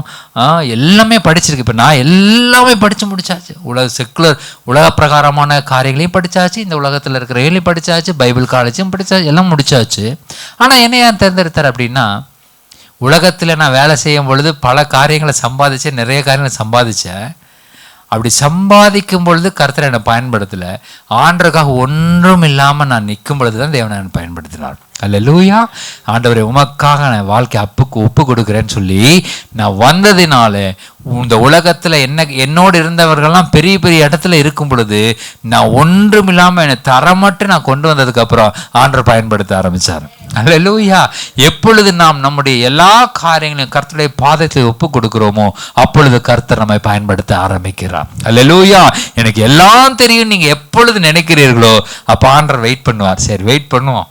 எல்லாமே படிச்சிருக்கு. இப்போ நான் எல்லாமே படித்து முடிச்சாச்சு. செக்குலர் உலக பிரகாரமான காரியங்களையும் படித்தாச்சு, இந்த உலகத்தில் இருக்கிற வேலையும் படித்தாச்சு, பைபிள் காலேஜும் படித்தாச்சு, எல்லாம் முடிச்சாச்சு. ஆனால் என்ன ஏன் தேர்ந்தெடுத்தார் அப்படின்னா, உலகத்தில் நான் வேலை செய்யும் பொழுது பல காரியங்களை சம்பாதிச்சேன், நிறைய காரியங்களை சம்பாதிச்சேன். அப்படி சம்பாதிக்கும் பொழுது கர்த்தர் என்னை பயன்படுத்தலை. ஆண்டவருக்காக ஒன்றும் இல்லாமல் நான் நிற்கும் பொழுது தான் தேவனை என்னை பயன்படுத்தினார். அல்லேலூயா. ஆண்டவரை உமக்காக நான் வாழ்க்கை ஒப்பு கொடுக்குறேன்னு சொல்லி நான் வந்ததினால இந்த உலகத்தில் என்னோடு இருந்தவர்கள்லாம் பெரிய பெரிய இடத்துல இருக்கும் பொழுது நான் ஒன்றும் இல்லாமல் என்னை தரமட்டு நான் கொண்டு வந்ததுக்கப்புறம் ஆண்டவர் பயன்படுத்த ஆரம்பித்தார். அல்லேலூயா. எப்பொழுது நாம் நம்முடைய எல்லா காரியங்களையும் கர்த்தருடைய பாதத்தில் ஒப்பு கொடுக்கிறோமோ அப்பொழுது கர்த்தர் நம்மை பயன்படுத்த ஆரம்பிக்கிறார். அல்லேலூயா. எனக்கு எல்லாம் தெரியும் நீங்க எப்பொழுது நினைக்கிறீர்களோ அப்போ ஆண்டவர் வெயிட் பண்ணுவார். சரி, வெயிட் பண்ணுவோம்,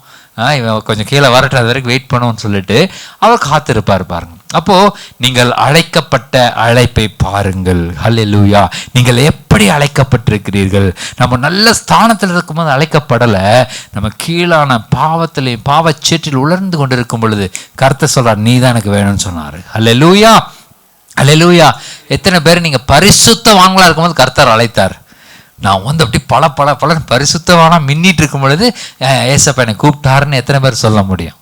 இவன் கொஞ்சம் கீழே வரட்டும், அது வரைக்கும் வெயிட் பண்ணுவோம்னு சொல்லிட்டு அவர் காத்திருப்பார் பாருங்க. அப்போ நீங்கள் அழைக்கப்பட்ட அழைப்பை பாருங்கள். அல்லேலூயா. நீங்கள் எப்படி அழைக்கப்பட்டிருக்கிறீர்கள்? நம்ம நல்ல ஸ்தானத்தில் இருக்கும்போது அழைக்கப்படலை, நம்ம கீழான பாவத்திலையும் பாவச்சேற்றில் உலர்ந்து கொண்டிருக்கும் பொழுது கர்த்தர் சொல்றார், நீ தான் எனக்கு வேணும்னு சொன்னாரு. அல்லேலூயா, அல்லேலூயா. எத்தனை பேர் நீங்க பரிசுத்தவான்களா இருக்கும்போது கர்த்தர் அழைத்தார். நான் வந்து அப்படி பல பரிசுத்தவானா மின்னிட்டு இருக்கும் பொழுது ஏசப்பா என்னை கூப்பிட்டாருன்னு எத்தனை பேர் சொல்ல முடியும்?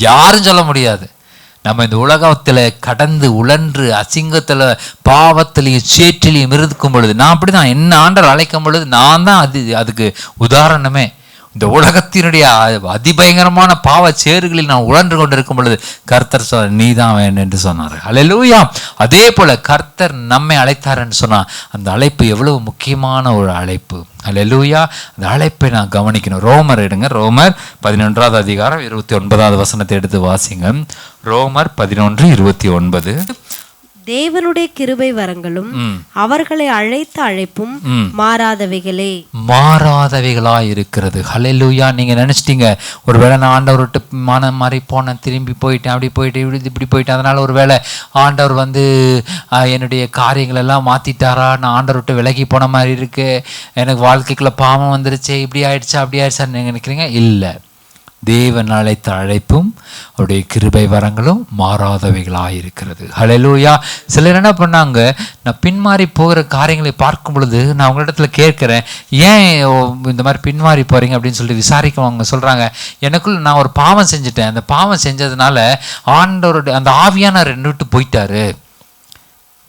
யாரும் சொல்ல முடியாது. நம்ம இந்த உலகத்தில் கடந்து உழன்று அசிங்கத்தில் பாவத்திலையும் சேற்றிலையும் இருக்கும் பொழுது, நான் அப்படி தான் என்ன ஆண்டவர் அழைக்கும் பொழுது நான் தான் அதுக்கு உதாரணமே. இந்த உலகத்தினுடைய அதிபயங்கரமான பாவ சேறுகளில் நான் உழன்று கொண்டிருக்கும் பொழுது கர்த்தர் சொன்னார், நீ தான் வேணும் என்று சொன்னார். அல்லேலூயா. அதே போல கர்த்தர் நம்மை அழைத்தார் என்று சொன்னால் அந்த அழைப்பு எவ்வளவு முக்கியமான ஒரு அழைப்பு. அல்லேலூயா. அந்த அழைப்பை நான் கவனிக்கணும். ரோமர் எடுங்க, ரோமர் 11வது அதிகாரம் 29வது வசனத்தை எடுத்து வாசிங்க. ரோமர் 11:29. தேவனுடைய கிருபை வரங்களும் அவர்களை அழைத்த அழைப்பும் மாறாதவைகளா இருக்கிறது. ஹல்லேலூயா. நீங்க நினைச்சிட்டீங்க ஒருவேளை நான் ஆண்டவர்கிட்ட மனம் மாறி போனேன், திரும்பி போயிட்டேன், அப்படி போயிட்டு இப்படி போயிட்டேன், அதனால ஒருவேளை ஆண்டவர் வந்து என்னுடைய காரியங்கள் எல்லாம் மாத்திட்டாரா, நான் ஆண்டவர்கிட்ட விலகி போன மாதிரி இருக்கு, எனக்கு வாழ்க்கைக்குள்ள பாவம் வந்துருச்சு, இப்படி ஆயிடுச்சா அப்படி ஆயிடுச்சான்னு நீங்க நினைக்கிறீங்க. இல்லை, தேவன் அழைத்த அழைப்பும் அவருடைய கிருபை வரங்களும் மாறாதவைகளாயிருக்கிறது. ஹல்லேலூயா. சிலர் என்ன பண்ணாங்க, நான் பின்மாறி போகிற காரியங்களை பார்க்கும் பொழுது நான் உங்களிடத்துல கேட்குறேன், ஏன் இந்த மாதிரி பின்மாறி போகிறீங்க அப்படின்னு சொல்லிட்டு விசாரிக்கவங்க சொல்கிறாங்க, எனக்குள்ள நான் ஒரு பாவம் செஞ்சுட்டேன், அந்த பாவம் செஞ்சதுனால ஆண்டவருடைய அந்த ஆவியானவர் என்னை விட்டு போயிட்டாரு,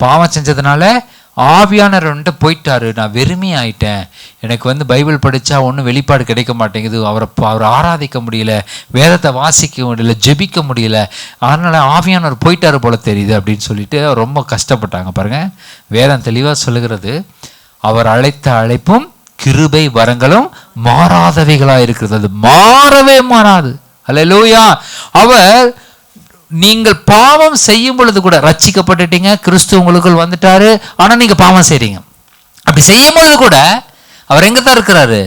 பாவம் செஞ்சதுனால ஆவியானவர் வந்துட்டு போயிட்டாரு, நான் வெறுமை ஆயிட்டேன், எனக்கு வந்து பைபிள் படித்தா ஒன்றும் வெளிப்பாடு கிடைக்க மாட்டேங்குது, அவரை ஆராதிக்க முடியல, வேதத்தை வாசிக்க முடியல, ஜெபிக்க முடியல, அதனால் ஆவியானவர் போயிட்டாரு போல தெரியுது அப்படின்னு சொல்லிட்டு ரொம்ப கஷ்டப்பட்டாங்க பாருங்க. வேதம் தெளிவாக சொல்லுகிறது, அவர் அழைத்த அழைப்பும் கிருபை வரங்களும் மாறாதவைகளாக இருக்கிறது. அது மாறவே மாறாது. அல்லேலூயா. அவர் நீங்கள் பாவம் செய்யும் பொழுது கூட, ரட்சிக்கப்பட்டுட்டீங்க, கிறிஸ்து உங்களுக்குள் வந்துட்டாரு, ஆனா நீங்க பாவம் செய்றீங்க. அப்படி செய்யும் பொழுது கூட அவர் எங்க தான் இருக்கிறாரு?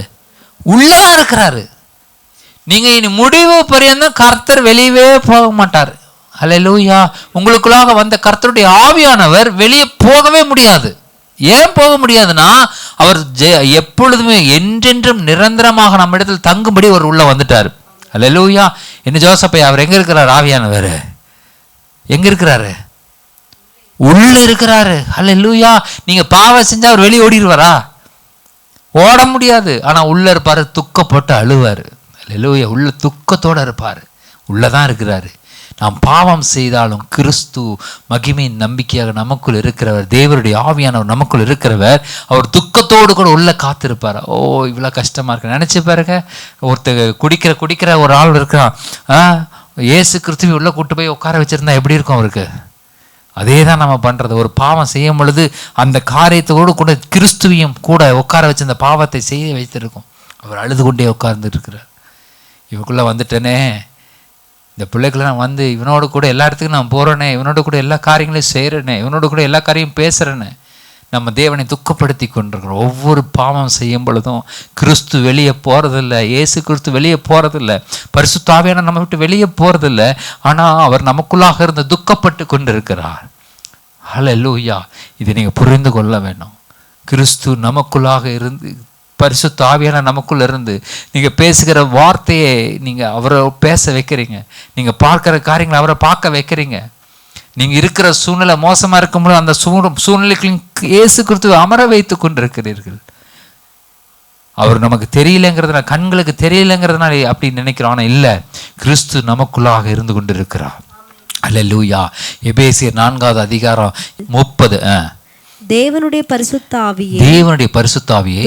உள்ளதான் இருக்கிறாரு. நீங்க இனி முடிவு பரியந்தம் கர்த்தர் வெளியவே போக மாட்டார். ஹல்லேலூயா. உங்களுக்குள்ளாக வந்த கர்த்தருடைய ஆவியானவர் வெளியே போகவே முடியாது. ஏன் போக முடியாதுன்னா, அவர் எப்பொழுதுமே என்றென்றும் நிரந்தரமாக நம்ம இடத்துல தங்கும்படி அவர் உள்ள வந்துட்டார். ஹல்லேலூயா. என்ன ஜோசப்பை, அவர் எங்க இருக்கிறார்? ஆவியானவர் எங்க இருக்கிறாரு? உள்ள இருக்கிறாரு. ஹல்லேலூயா. நீங்க பாவம் செஞ்சா அவர் வெளியே ஓடிடுவாரா? ஓட முடியாது. ஆனா உள்ள இருப்பாரு, துக்கப்பட்டு அழுவாரு. ஹல்லேலூயா. உள்ள துக்கத்தோட இருப்பாரு, உள்ளதான் இருக்கிறாரு. நாம் பாவம் செய்தாலும் கிறிஸ்து மகிமையின் நம்பிக்கையாக நமக்குள் இருக்கிறவர், தேவனுடைய ஆவியானவர் நமக்குள் இருக்கிறவர், அவர் துக்கத்தோடு கூட உள்ள காத்திருப்பார். ஓ, இவ்வளோ கஷ்டமா இருக்கு நினைச்சு பாருங்க. ஒருத்தர் குடிக்கிற ஒரு ஆள் இருக்கிறான், இயேசு கிறிஸ்துவை உள்ள கூட்டு போய் உட்கார வச்சிருந்தா எப்படி இருக்கும் அவருக்கு? அதே தான் நம்ம பண்றது. ஒரு பாவம் செய்யும் பொழுது அந்த காரியத்தோடு கூட கிறிஸ்துவையும் கூட உட்கார வச்சு அந்த பாவத்தை செய்ய வைத்திருக்கோம். அவர் அழுது கொண்டே உட்கார்ந்துட்டு இருக்கிறார். இவக்குள்ள வந்துட்டேனே, இந்த பிள்ளைக்குள்ள நான் வந்து இவனோட கூட எல்லா இடத்துக்கும் நான் போகிறேனே, இவனோட கூட எல்லா காரியங்களையும் செய்கிறேனே, இவனோட கூட எல்லா காரியம் பேசுகிறேனே. நம்ம தேவனை துக்கப்படுத்தி கொண்டிருக்கிறோம். ஒவ்வொரு பாவம் செய்யும் பொழுதும் கிறிஸ்து வெளியே போகிறதில்ல, இயேசு கிறிஸ்து வெளியே போகிறதில்ல, பரிசுத்த ஆவியான நம்ம விட்டு வெளியே போகிறதில்ல. ஆனால் அவர் நமக்குள்ளாக இருந்து துக்கப்பட்டு கொண்டிருக்கிறார். ஹல்லேலூயா. இதை நீங்கள் புரிந்து கொள்ள வேண்டும். கிறிஸ்து நமக்குள்ளாக இருந்து, பரிசுத்த ஆவியான நமக்குள்ள இருந்து நீங்க பேசுகிற வார்த்தையை நீங்க அவரை பேச வைக்கிறீங்க. நீங்க பார்க்கிற காரியங்களை அவரை பார்க்க வைக்கிறீங்க. நீங்க இருக்கிற சூழ்நிலை மோசமா இருக்கும்போது அந்த சூழ்நிலைகளின் இயேசு கிறிஸ்துவை அமர வைத்து கொண்டிருக்கிறீர்கள். அவர் நமக்கு தெரியலங்கிறதுனால, கண்களுக்கு தெரியலங்கிறதுனால அப்படி நினைக்கிறோம். ஆனா இல்ல, கிறிஸ்து நமக்குள்ளாக இருந்து கொண்டிருக்கிறார். அல்லேலூயா. எபேசியர் 4வது அதிகாரம் 30. தேவனுடைய பரிசுத்த ஆவியை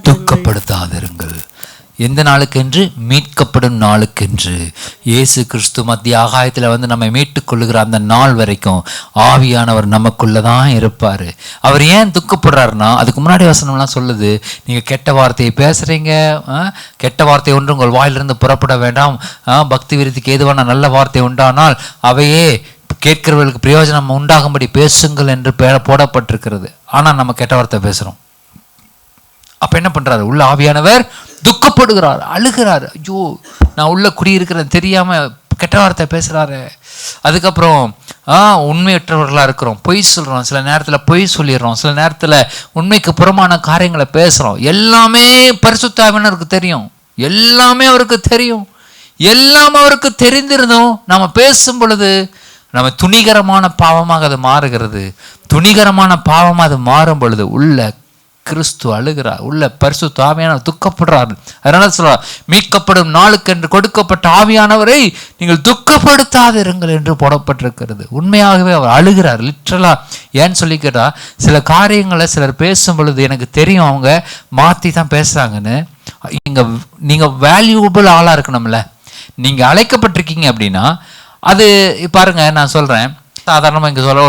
துக்கப்படுத்தாதிருங்கள். எந்த நாளுக்கென்று? மீட்கப்படும் நாளுக்கென்று. இயேசு கிறிஸ்து மத்திய ஆகாயத்தில் வந்து நம்மை மீட்டுக் கொள்ளுகிற அந்த நாள் வரைக்கும் ஆவியானவர் நமக்குள்ளதான் இருப்பார். அவர் ஏன் துக்கப்படுறாருன்னா, அதுக்கு முன்னாடி வசனம்லாம் சொல்லுது, நீங்கள் கெட்ட வார்த்தையை பேசுகிறீங்க, கெட்ட வார்த்தை ஒன்று உங்கள் வாயிலிருந்து புறப்பட வேண்டாம், பக்தி விருத்திக்கு ஏதுவான நல்ல வார்த்தை உண்டானால் அவையே கேட்கிறவர்களுக்கு பிரயோஜனம் உண்டாகும்படி பேசுங்கள் என்று போடப்பட்டிருக்கிறது. ஆனால் நம்ம கெட்ட வார்த்தை பேசுகிறோம். அப்போ என்ன பண்ணுறாரு? உள்ள ஆவியானவர் துக்கப்படுகிறார், அழுகிறார். ஐயோ, நான் உள்ள குடியிருக்கிறேன் தெரியாமல் கெட்ட வார்த்தை பேசுகிறாரு. அதுக்கப்புறம் உண்மையற்றவர்களாக இருக்கிறோம், பொய் சொல்கிறோம், சில நேரத்தில் பொய் சொல்லிடுறோம், சில நேரத்தில் உண்மைக்கு புறமான காரியங்களை பேசுகிறோம். எல்லாமே பரிசுத்த ஆவியானவருக்கு தெரியும், எல்லாமே அவருக்கு தெரியும். எல்லாம் அவருக்கு தெரிந்திருந்தோம் நம்ம பேசும் பொழுது நம்ம துணிகரமான பாவமாக அது மாறுகிறது. துணிகரமான பாவமாக அது மாறும் பொழுது உள்ள கிறிஸ்து அழுகிறார், உள்ள பரிசுத்த ஆவியானவர் துக்கப்படுறார். அதனால சொல்றார், மீட்கப்படும் நாளுக்கென்று கொடுக்கப்பட்ட ஆவியானவரை நீங்கள் துக்கப்படுத்தாதிருங்கள் என்று போடப்பட்டிருக்கிறது. உண்மையாகவே அவர் அழுகிறார், லிட்ரலா. ஏன்னு சொல்லிக்கிறா, சில காரியங்களை சிலர் பேசும் பொழுது எனக்கு தெரியும் அவங்க மாற்றி தான் பேசுறாங்கன்னு. நீங்க வேல்யூபிள் ஆளா இருக்கணும்ல. நீங்க அழைக்கப்பட்டிருக்கீங்க அப்படின்னா அது பாருங்க, நான் சொல்றேன், சாதாரணமாக இங்கே சொல்ல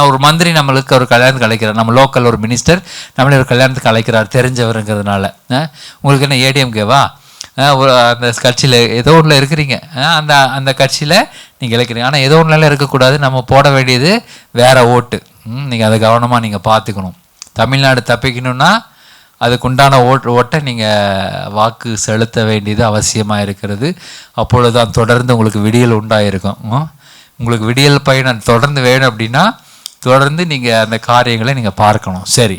ஒரு மந்திரி நம்மளுக்கு ஒரு கல்யாணத்துக்கு அழைக்கிறார், நம்ம லோக்கல் ஒரு மினிஸ்டர் நம்மளே ஒரு கல்யாணத்துக்கு அழைக்கிறார் தெரிஞ்சவருங்கிறதுனால. உங்களுக்கு என்ன ஏடிஎம்கேவா? அந்த கட்சியில் ஏதோ ஒன்றில் இருக்கிறீங்க, அந்த கட்சியில் நீங்கள் இழைக்கிறீங்க. ஆனால் ஏதோ ஒன்றுலாம் இருக்கக்கூடாது, நம்ம போட வேண்டியது வேற ஓட்டு. நீங்கள் அதை கவனமாக நீங்கள் பார்த்துக்கணும். தமிழ்நாடு தப்பிக்கணும்னா அதுக்குண்டான ஓட்டை நீங்கள் வாக்கு செலுத்த வேண்டியது அவசியமாக இருக்கிறது. அப்பொழுதுதான் தொடர்ந்து உங்களுக்கு விடியல் உண்டாயிருக்கும். உங்களுக்கு விடியல் பயணம் தொடர்ந்து வேணும் அப்படின்னா தொடர்ந்து நீங்கள் அந்த காரியங்களை நீங்கள் பார்க்கணும். சரி,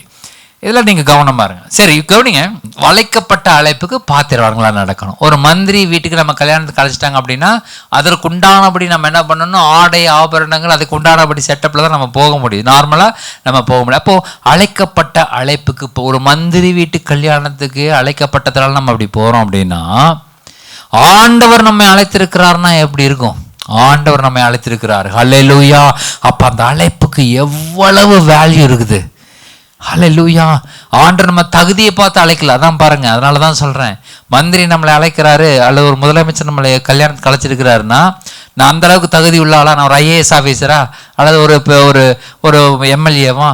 இதெல்லாம் நீங்கள் கவனமாக இருங்க. சரி, கவனிங்க. வளைக்கப்பட்ட அழைப்புக்கு பாத்திரவான்களாக நடக்கணும். ஒரு மந்திரி வீட்டுக்கு நம்ம கல்யாணத்துக்கு அழைச்சிட்டாங்க அப்படின்னா அதற்கு உண்டானபடி நம்ம என்ன பண்ணணும்? ஆடை ஆபரணங்கள் அதுக்கு உண்டானபடி செட்டப்பில் தான் நம்ம போக முடியும். நார்மலாக நம்ம போக முடியும். அப்போது அழைக்கப்பட்ட அழைப்புக்கு, இப்போ ஒரு மந்திரி வீட்டு கல்யாணத்துக்கு அழைக்கப்பட்டதுனால நம்ம அப்படி போகிறோம் அப்படின்னா, ஆண்டவர் நம்மை அழைத்திருக்கிறார்னா எப்படி இருக்கும்? ஆண்டவர் நம்மை அழைத்திருக்கிறார். ஹல்லேலூயா. அப்போ அந்த அழைப்புக்கு எவ்வளவு வேல்யூ இருக்குது. ஹல்லேலூயா. ஆண்டவர் நம்ம தகுதியை பார்த்து அழைக்கல. அதான் பாருங்க, அதனால தான் சொல்கிறேன், மந்திரி நம்மளை அழைக்கிறாரு அல்லது ஒரு முதலமைச்சர் நம்மளை கல்யாணத்துக்கு அழைச்சிருக்கிறாருன்னா, நான் அந்த அளவுக்கு தகுதி உள்ள ஆளா? நான் ஒரு ஐஏஎஸ் ஆஃபீஸரா அல்லது ஒரு ஒரு எம்எல்ஏவா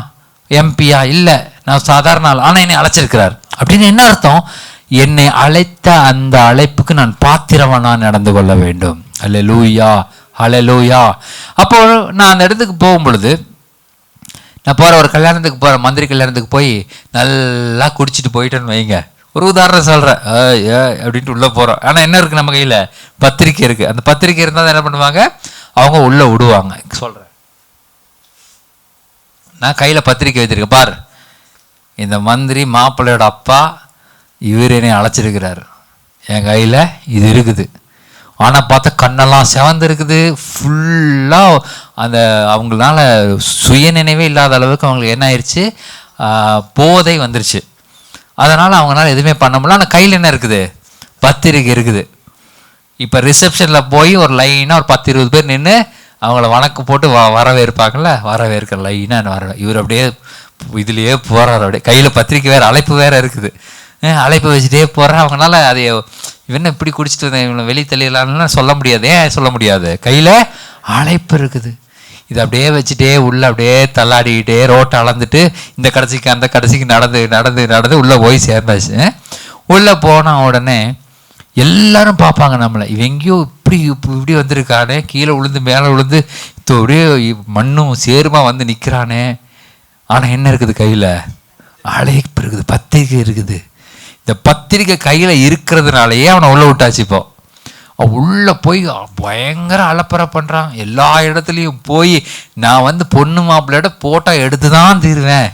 எம்பியா? இல்லை, நான் சாதாரண ஆள். ஆனால் என்னை அழைச்சிருக்கிறார் அப்படின்னு என்ன அர்த்தம்? என்னை அழைத்த அந்த அழைப்புக்கு நான் பாத்திரவனா நடந்து கொள்ள வேண்டும். அல்லேலூயா, ஹல்லேலூயா. அப்போ நான் அந்த இடத்துக்கு போகும் பொழுது, நான் போகிற ஒரு கல்யாணத்துக்கு போகிறேன், மந்திரி கல்யாணத்துக்கு போய் நல்லா குடிச்சிட்டு போயிட்டேன்னு வைங்க, ஒரு உதாரணம் சொல்கிறேன், அப்படின்ட்டு உள்ளே போகிறோம். ஆனால் என்ன இருக்குது நம்ம கையில்? பத்திரிக்கை இருக்குது. அந்த பத்திரிக்கை இருந்தால் என்ன பண்ணுவாங்க, அவங்க உள்ளே விடுவாங்க. சொல்கிறேன், நான் கையில் பத்திரிக்கை வச்சுருக்கேன், பார் இந்த மந்திரி மாப்பிள்ளையோட அப்பா இவர் என்னை அழைச்சிருக்கிறார், என் கையில் இது இருக்குது. ஆனால் பார்த்தா கண்ணெல்லாம் செவந்து இருக்குது, ஃபுல்லாக அந்த அவங்களால சுயநினைவே இல்லாத அளவுக்கு அவங்களுக்கு என்ன ஆயிடுச்சு, போதை வந்துருச்சு. அதனால் அவங்களால எதுவுமே பண்ண முடியல. ஆனால் கையில் என்ன இருக்குது? பத்திரிக்கை இருக்குது. இப்போ ரிசப்ஷனில் போய் ஒரு லைனாக ஒரு 10-20 பேர் நின்று அவங்கள வணக்கம் போட்டு வரவேற்பாங்கள்ல, வரவேற்கிற லைனாக இவர் அப்படியே இதுலேயே போகிறார், அப்படியே கையில் பத்திரிக்கை வேறு, அழைப்பு வேறு இருக்குது, அழைப்பு வச்சுட்டே போகிறார். அவங்களால அதை இவன் இப்படி குடிச்சிட்டு வந்தேன் இவனை வெளியே தள்ளிடலான்னு சொல்ல முடியாது. ஏன் சொல்ல முடியாது? கையில் அழைப்பு இருக்குது. இது அப்படியே வச்சுட்டே உள்ளே அப்படியே தள்ளாடிக்கிட்டே ரோட்டை அளந்துட்டு இந்த கடைசிக்கு அந்த கடைசிக்கு நடந்து நடந்து நடந்து உள்ளே போய் சேர்ந்தாச்சு. உள்ளே போன உடனே எல்லாரும் பார்ப்பாங்க நம்மளை, இவன் எங்கேயோ இப்படி வந்திருக்கானே, கீழே விழுந்து மேலே விழுந்து அப்படியே மண்ணும் சேருமா வந்து நிற்கிறானே. ஆனால் என்ன இருக்குது? கையில் அழைப்பு இருக்குது, பத்திரிக்கை இருக்குது. இந்த பத்திரிக்கை கையில் இருக்கிறதுனாலயே அவனை உள்ளே விட்டாச்சு. இப்போ உள்ளே போய் பயங்கர அலப்பறை பண்ணுறான். எல்லா இடத்துலையும் போய் நான் பொண்ணு மாப்பிள்ளையோட போட்டோ எடுத்து தான் தீருவேன்.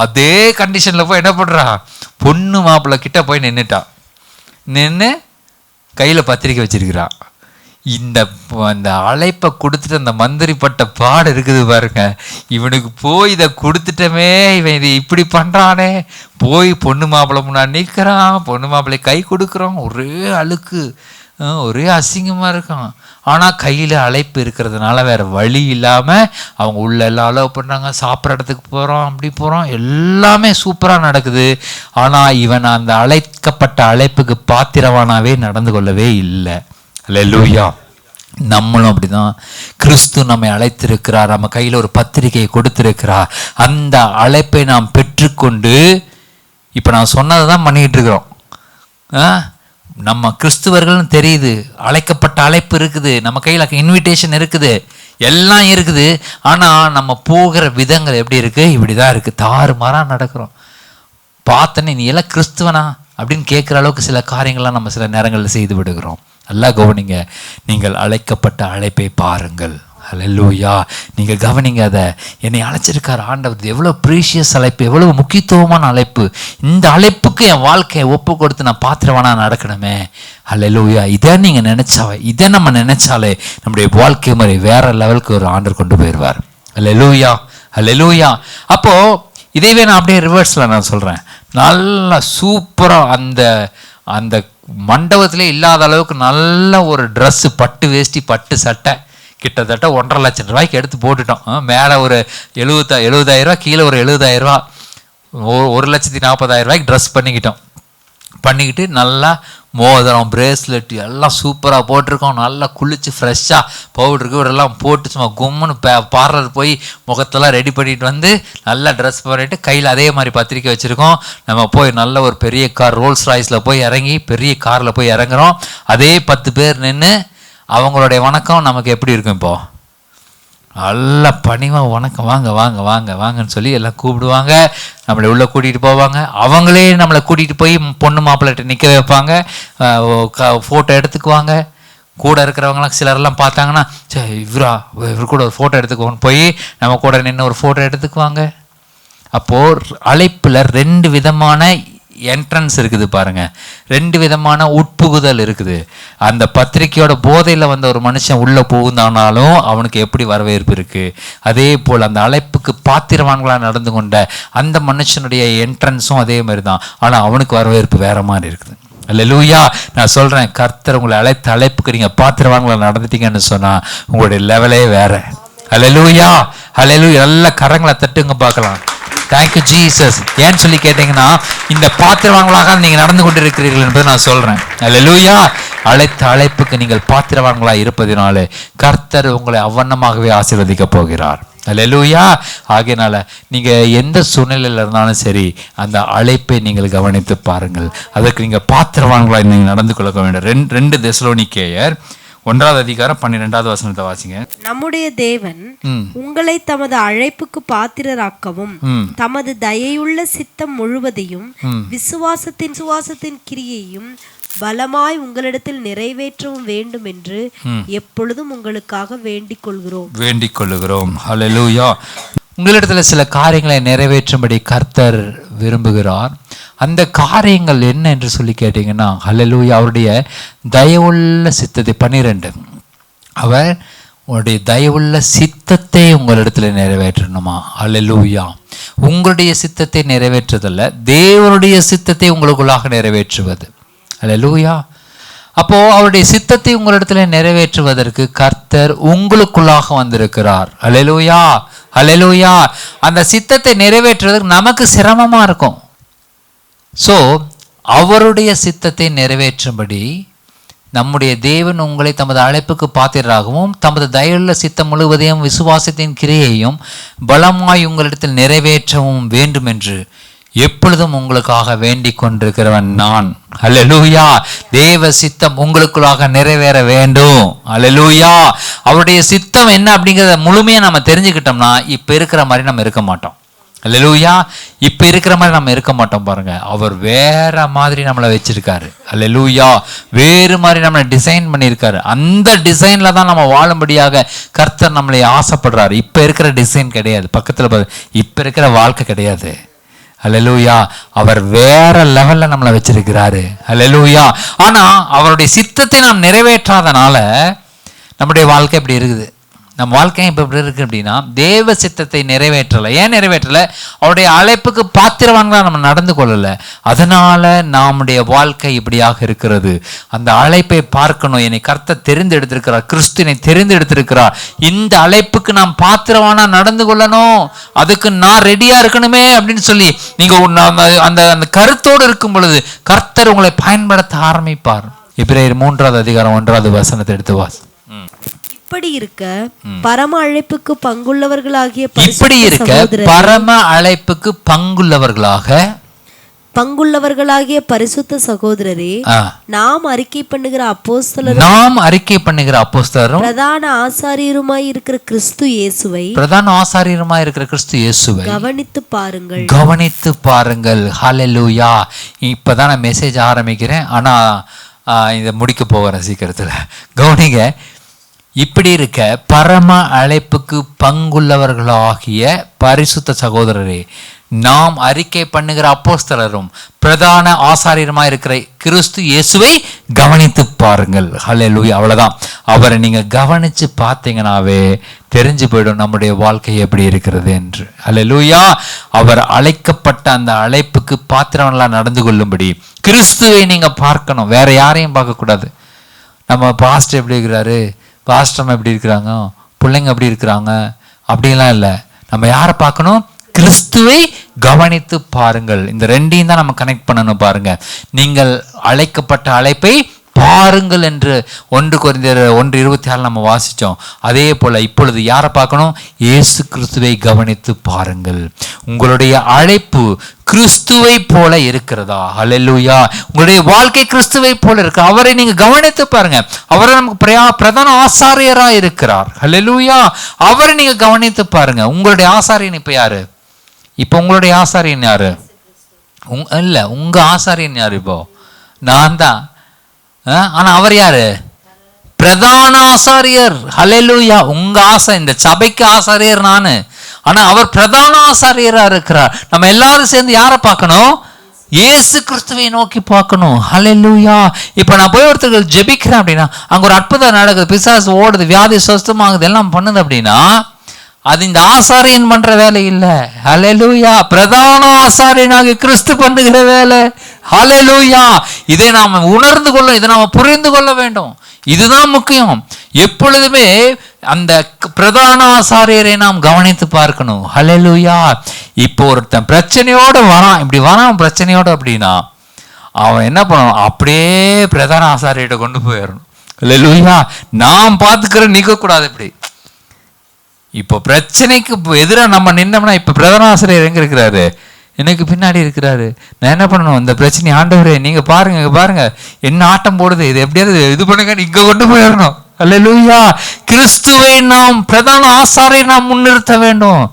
அதே கண்டிஷனில் போய் என்ன பண்ணுறான், பொண்ணு மாப்பிள்ளை கிட்ட போய் நின்றுட்டான். நின்று கையில் பத்திரிக்கை வச்சிருக்கிறான். இந்த அழைப்பை கொடுத்துட்டு அந்த மந்திரி பட்ட பாடு இருக்குது பாருங்க. இவனுக்கு போய் இதை கொடுத்துட்டமே, இவன் இது இப்படி பண்ணுறானே, போய் பொண்ணு மாப்பிள்ளை முன்னாடி நிற்கிறான், பொண்ணு மாப்பிள்ளை கை கொடுக்குறான், ஒரே அழுக்கு, ஒரே அசிங்கமாக இருக்கான். ஆனால் கையில் அழைப்பு இருக்கிறதுனால வேறு வழி இல்லாமல் அவங்க உள்ள எல்லாம் அலோவ் பண்ணுறாங்க, சாப்பிட்ற இடத்துக்கு போகிறோம், அப்படி போகிறோம், எல்லாமே சூப்பராக நடக்குது. ஆனால் இவன் அந்த அழைக்கப்பட்ட அழைப்புக்கு பாத்திரவானாவே நடந்து கொள்ளவே இல்லை. அல்லேலூயா. நம்மளும் அப்படிதான். கிறிஸ்து நம்மை அழைத்திருக்கிறார், நம்ம கையில் ஒரு பத்திரிகையை கொடுத்திருக்கிறார். அந்த அழைப்பை நாம் பெற்றுக்கொண்டு இப்போ நான் சொன்னதை தான் பண்ணிக்கிட்டு இருக்கிறோம். நம்ம கிறிஸ்துவர்கள்னு தெரியுது, அழைக்கப்பட்ட அழைப்பு இருக்குது, நம்ம கையில் இன்விடேஷன் இருக்குது, எல்லாம் இருக்குது. ஆனால் நம்ம போகிற விதங்கள் எப்படி இருக்குது? இப்படி தான் இருக்குது, தாறுமாறாக நடக்கிறோம். பார்த்தனே நீ எல்லாம் கிறிஸ்துவனா அப்படின்னு கேட்குற அளவுக்கு சில காரியங்கள்லாம் நம்ம சில நேரங்களில் செய்து விடுகிறோம். நல்லா கவனிங்க, நீங்கள் அழைக்கப்பட்ட அழைப்பை பாருங்கள். ஹல்லேலூயா. நீங்கள் கவனிங்க, அதை என்னை அழைச்சிருக்கார் ஆண்டவர், எவ்வளோ ப்ரீஷியஸ் அழைப்பு, எவ்வளோ முக்கியத்துவமான அழைப்பு. இந்த அழைப்புக்கு என் வாழ்க்கையை ஒப்பு கொடுத்து நான் பாத்திரவானா நடக்கணுமே. ஹல்லேலூயா. இதை நீங்கள் இதை நம்ம நினைச்சாலே நம்முடைய வாழ்க்கை முறை வேற லெவலுக்கு ஒரு ஆண்டவர் கொண்டு போயிடுவார். ஹல்லேலூயா, ஹல்லேலூயா. அப்போது இதைவே நான் அப்படியே ரிவர்ஸில் நான் சொல்கிறேன். நல்லா சூப்பராக அந்த மண்டபத்திலே இல்லாத அளவுக்கு நல்ல ஒரு ட்ரெஸ்ஸு, பட்டு வேஷ்டி பட்டு சட்டை, கிட்டத்தட்ட 1.5 லட்சம் ரூபாய்க்கு எடுத்து போட்டுட்டோம். மேலே ஒரு 70,000 ரூபா, கீழே ஒரு 70,000 ரூபா, 1,40,000 ரூபாய்க்கு ட்ரெஸ் பண்ணிக்கிட்டு நல்லா மோதிரம், பிரேஸ்லெட் எல்லாம் சூப்பராக போட்டிருக்கோம். நல்லா குளிச்சு ஃப்ரெஷ்ஷாக பவுடருக்கு எல்லாம் போட்டு சும்மா கும்முன்னு பார்லர் போய் முகத்தெல்லாம் ரெடி பண்ணிட்டு நல்லா ட்ரெஸ் பண்ணிட்டு கையில் அதே மாதிரி பத்திரிக்கை வச்சுருக்கோம். நம்ம போய் நல்ல ஒரு பெரிய கார், ரோல்ஸ் ராய்ஸில் போய் இறங்கி பெரிய காரில் போய் இறங்குறோம். அதே 10 பேர் நின்று அவங்களுடைய வணக்கம் நமக்கு எப்படி இருக்கும்? இப்போது நல்லா பணிவாக வணக்கம், வாங்க வாங்க வாங்க வாங்கன்னு சொல்லி எல்லாம் கூப்பிடுவாங்க, நம்மளை உள்ளே கூட்டிகிட்டு போவாங்க. அவங்களே நம்மளை கூட்டிகிட்டு போய் பொண்ணு மாப்பிள்ளைகிட்ட நிற்க வைப்பாங்க, ஃபோட்டோ எடுத்துக்குவாங்க. கூட இருக்கிறவங்களாம் சிலரெல்லாம் பார்த்தாங்கன்னா, சரி இவர் கூட ஒரு ஃபோட்டோ எடுத்துக்குவோன்னு போய் நம்ம கூட நின்று ஒரு ஃபோட்டோ எடுத்துக்குவாங்க. அப்போது அழைப்பில் 2 விதமான என்ட்ரன்ஸ் இருக்குது பாருங்க, 2 விதமான உட்புகுதல் இருக்குது. அந்த பத்திரிக்கையோட போதையில் வந்த ஒரு மனுஷன் உள்ளே புகுந்தானாலும் அவனுக்கு எப்படி வரவேற்பு இருக்குது, அதே போல் அந்த அழைப்புக்கு பாத்திரவான்களாக நடந்து கொண்ட அந்த மனுஷனுடைய என்ட்ரன்ஸும் அதே மாதிரி தான். ஆனால் அவனுக்கு வரவேற்பு வேற மாதிரி இருக்குது. அல்லேலூயா. நான் சொல்கிறேன், கர்த்தர் உங்களை அழைத்த அழைப்புக்கு நீங்கள் பாத்திரவான்களாக நடந்துட்டீங்கன்னு சொன்னால் உங்களுடைய லெவலே வேற. அல்லேலூயா, அல்லேலூயா. நல்ல கரங்களை தட்டுங்க பார்க்கலாம். Thank you Jesus. ஏன்னு சொல்லி கேட்டீங்கன்னா, இந்த பாத்திரவான்களாக நீங்கள் நடந்து கொண்டு இருக்கிறீர்கள் என்பதை நான் சொல்கிறேன். அல்லேலூயா. அழைத்த அழைப்புக்கு நீங்கள் பாத்திரவான்களாக இருப்பதினாலே கர்த்தர் உங்களை அவ்வண்ணமாகவே ஆசீர்வதிக்க போகிறார். அல்லேலூயா. ஆகையினால நீங்கள் எந்த சூழ்நிலையில் இருந்தாலும் சரி, அந்த அழைப்பை நீங்கள் கவனித்து பாருங்கள். அதற்கு நீங்கள் பாத்திரவான்களாக நீங்கள் நடந்து கொள்ள வேண்டும். 2 தெசலோனிக்கேயர் 1வது அதிகாரம் 12வது வசனத்தை வாசிங்க. நம்முடைய தேவன் உங்களை தமது அழைப்புக்கு பாத்திரராக்கவும் தமது தயையுள்ள சித்தம் முழுவதையும் விசுவாசத்தின் கிரியையும் பலமாய் உங்களிடத்தில் நிறைவேற்றவும் வேண்டும் என்று எப்பொழுதும் உங்களுக்காக வேண்டிக் கொள்கிறோம். ஹல்லேலூயா. உங்களிடத்துல சில காரியங்களை நிறைவேற்றும்படி கர்த்தர் விரும்புகிறார். அந்த காரியங்கள் என்ன என்று சொல்லி கேட்டீங்கன்னா, ஹல்லேலூயா, அவருடைய தயவுள்ள சித்தத்தை 12 அவர் உங்களுடைய தயவுள்ள சித்தத்தை உங்களிடத்துல நிறைவேற்றணுமா? ஹல்லேலூயா. உங்களுடைய சித்தத்தை நிறைவேற்றுவதல்ல, தேவனுடைய சித்தத்தை உங்களுக்குள்ளாக நிறைவேற்றுவது. ஹல்லேலூயா. அப்போ அவருடைய சித்தத்தை உங்களிடத்துல நிறைவேற்றுவதற்கு கர்த்தர் உங்களுக்குள்ளாக வந்திருக்கிறார். ஹல்லேலூயா, ஹல்லேலூயா. அந்த சித்தத்தை நிறைவேற்றுவதற்கு நமக்கு சிரமமா இருக்கும். ஸோ அவருடைய சித்தத்தை நிறைவேற்றும்படி நம்முடைய தேவன் உங்களை தமது அழைப்புக்கு பாத்திரராகவும் தமது தயவுள்ள சித்தம் முழுவதையும் விசுவாசத்தின் கிரியையும் பலமாய் உங்களிடத்தில் நிறைவேற்றவும் வேண்டும் என்று எப்பொழுதும் உங்களுக்காக வேண்டிக் கொண்டிருக்கிறவன் நான். ஹல்லேலூயா. தேவ சித்தம் உங்களுக்குள்ளாக நிறைவேற வேண்டும். ஹல்லேலூயா. அவருடைய சித்தம் என்ன அப்படிங்கிறத முழுமையாக நம்ம தெரிஞ்சுக்கிட்டோம்னா இப்போ இருக்கிற மாதிரி நம்ம இருக்க மாட்டோம். ஹல்லேலூயா. இப்போ இருக்கிற மாதிரி நம்ம இருக்க மாட்டோம். பாருங்க, அவர் வேற மாதிரி நம்மளை வச்சிருக்காரு. ஹல்லேலூயா. வேறு மாதிரி நம்மளை டிசைன் பண்ணியிருக்காரு. அந்த டிசைன்ல தான் நம்ம வாழும்படியாக கர்த்தர் நம்மளை ஆசைப்படுறாரு. இப்போ இருக்கிற டிசைன் கிடையாது. பக்கத்தில் இப்போ இருக்கிற வாழ்க்கை கிடையாது. ஹல்லேலூயா. அவர் வேற லெவல்ல நம்மளை வச்சிருக்கிறாரு. ஹல்லேலூயா. ஆனா அவருடைய சித்தத்தை நாம் நிறைவேற்றாதனால நம்முடைய வாழ்க்கை இப்படி இருக்குது. நம்ம வாழ்க்கை இப்போ எப்படி இருக்கு அப்படின்னா, தேவ சித்தத்தை நிறைவேற்றலை. ஏன் நிறைவேற்றலை? அவருடைய அழைப்புக்கு பாத்திரவான்களா நம்ம நடந்து கொள்ளலை. அதனால நம்முடைய வாழ்க்கை இப்படியாக இருக்கிறது. அந்த அழைப்பை பார்க்கணும். என்னை கர்த்தர் தெரிந்தெடுத்திருக்கிறார், கிறிஸ்துவினை தெரிந்தெடுத்திருக்கிறார். இந்த அழைப்புக்கு நாம் பாத்திரவானா நடந்து கொள்ளணும், அதுக்கு நான் ரெடியா இருக்கணுமே அப்படின்னு சொல்லி நீங்க அந்த அந்த கருத்தோடு இருக்கும் பொழுது கர்த்தர் உங்களை பயன்படுத்த ஆரம்பிப்பார். எபிரேயர் 3வது அதிகாரம் 1வது வசனத்தை எடுத்து வாசி. இப்படி இருக்க பரம அழைப்புக்கு பங்குள்ளவர்களாகிய பரிசுத்த சகோதரரே, நாம் அறிக்கை பண்ணுகிற அப்போஸ்தலரும் பிரதான ஆசாரியருமாய் இருக்கிற கிறிஸ்து இயேசுவை கவனித்து பாருங்கள். ஹல்லேலூயா. இப்பதான் நான் மெசேஜ் ஆரம்பிக்கிறேன், ஆனா இதை முடிக்க போகிறேன் சீக்கிரத்துல. கவனிங்க. இப்படி இருக்க பரம அழைப்புக்கு பங்குள்ளவர்களாகிய பரிசுத்த சகோதரரே, நாம் அறிக்கை பண்ணுகிற அப்போஸ்தலரும் பிரதான ஆசாரியருமா இருக்கிற கிறிஸ்து இயேசுவை கவனித்து பாருங்கள். ஹல்லேலூயா. அவ்வளவுதான். அவரை நீங்க கவனிச்சு பார்த்தீங்கன்னாவே தெரிஞ்சு போயிடும் நம்முடைய வாழ்க்கை எப்படி இருக்கிறது என்று. ஹல்லேலூயா. அவர் அழைக்கப்பட்ட அந்த அழைப்புக்கு பாத்திரவங்களா நடந்து கொள்ளும்படி கிறிஸ்துவை நீங்க பார்க்கணும், வேற யாரையும் பார்க்க கூடாது. நம்ம பாஸ்டர் எப்படி இருக்கிறாரு, பாஸ்டர் எப்படி இருக்கிறாங்க, பிள்ளைங்க எப்படி இருக்கிறாங்க அப்படிலாம் இல்லை. நம்ம யாரை பார்க்கணும்? கிறிஸ்துவை கவனித்து பாருங்கள். இந்த ரெண்டையும் தான் நம்ம கனெக்ட் பண்ணணும். பாருங்க, நீங்கள் அழைக்கப்பட்ட அழைப்பை பாருங்கள் என்று 1 கொரிந்தியர் 1:26 நம்ம வாசிச்சோம். அதே போல இப்பொழுது யாரை பார்க்கணும்? இயேசு கிறிஸ்துவை கவனித்து பாருங்கள். உங்களுடைய அழைப்பு கிறிஸ்துவை போல இருக்கிறதா? ஹல்லேலூயா. உங்களுடைய வாழ்க்கை கிறிஸ்துவை போல இருக்கு. அவரை நீங்க கவனித்து பாருங்க. அவரை நமக்கு பிரதான ஆசாரியரா இருக்கிறார். ஹல்லேலூயா. அவரை நீங்க கவனித்து பாருங்க. உங்களுடைய ஆசாரியன் இப்ப யாரு? இப்ப உங்களுடைய ஆசாரியன் யாரு? இல்ல, உங்க ஆசாரியன் யாரு? இப்போ நான் தான். ஆனா அவர் யாரு? பிரதான ஆசாரியர். ஹல்லேலூயா. உங்க இந்த சபைக்கு ஆசாரியர் நானு, ஆனா அவர் பிரதான ஆசாரியரா இருக்கிறார். நம்ம எல்லாரும் சேர்ந்து யாரை பார்க்கணும்? இயேசு கிறிஸ்துவை நோக்கி பார்க்கணும். ஹல்லேலூயா. இப்ப நான் போய் ஒருத்தருக்கு ஜெபிக்கிறேன் அப்படின்னா அங்க ஒரு அற்புதம் நடக்குது, பிசாசு ஓடுது, வியாதி சுஸ்தமாகுது, எல்லாம் பண்ணுது அப்படின்னா அது இந்த ஆசாரியன் பண்ற வேலை இல்லை. ஹல்லேலூயா. பிரதான ஆசாரியனாக கிறிஸ்து பண்ணுகிற வேலை. ஹல்லேலூயா. இதை நாம உணர்ந்து கொள்ள, இதை நாம புரிந்து கொள்ள வேண்டும். இதுதான் முக்கியம். எப்பொழுதுமே அந்த பிரதான ஆசாரியரை நாம் கவனித்து பார்க்கணும். ஹல்லேலூயா. இப்போ ஒருத்தன் பிரச்சனையோட வரான், இப்படி வரான் பிரச்சனையோட அப்படின்னா அவன் என்ன பண்ணணும்? அப்படியே பிரதான ஆசாரியர்கிட்ட கொண்டு போயிடணும். ஹல்லேலூயா. நாம் பார்த்துக்கிற நிற்க கூடாது. இப்படி இப்போ பிரச்சனைக்கு எதிராக நம்ம நின்னோம்னா, இப்ப பிரதான ஆசிரியர் எங்க இருக்கிறாரு? எனக்கு பின்னாடி இருக்கிறாரு. நான் என்ன பண்ணணும்? இந்த பிரச்சனை, ஆண்டவரே நீங்க பாருங்க, பாருங்க என்ன ஆட்டம் போடுது, இது எப்படியாவது இது பண்ணுங்க, இங்க கொண்டு போயிடணும். அல்லேலூயா. கிறிஸ்துவை நாம் பிரதான ஆசாரை நாம் முன்னிறுத்த வேண்டும்.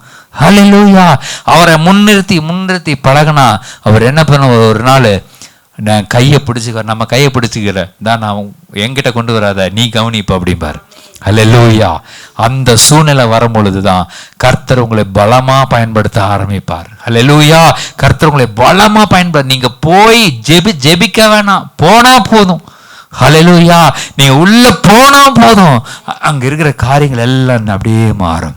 அல்லேலூயா. அவரை முன்னிறுத்தி பழகினா அவர் என்ன பண்ண, ஒரு நாள் நான் கையை பிடிச்சிக்க, நம்ம கையை பிடிச்சிக்கிற தான் நான் என்கிட்ட கொண்டு வராத, நீ கவனிப்ப அப்படிம்பார். அல்லேலூயா. அந்த சூழ்நிலை வரும் பொழுதுதான் கர்த்தர் உங்களை பலமா பயன்படுத்த ஆரம்பிப்பார். அல்லேலூயா. கர்த்தர் உங்களை பலமா நீங்க போய் ஜெபிக்க வேணாம், போனா போதும். அல்லேலூயா. நீங்க உள்ள போனா போதும், அங்க இருக்கிற காரியங்கள் எல்லாம் அப்படியே மாறும்.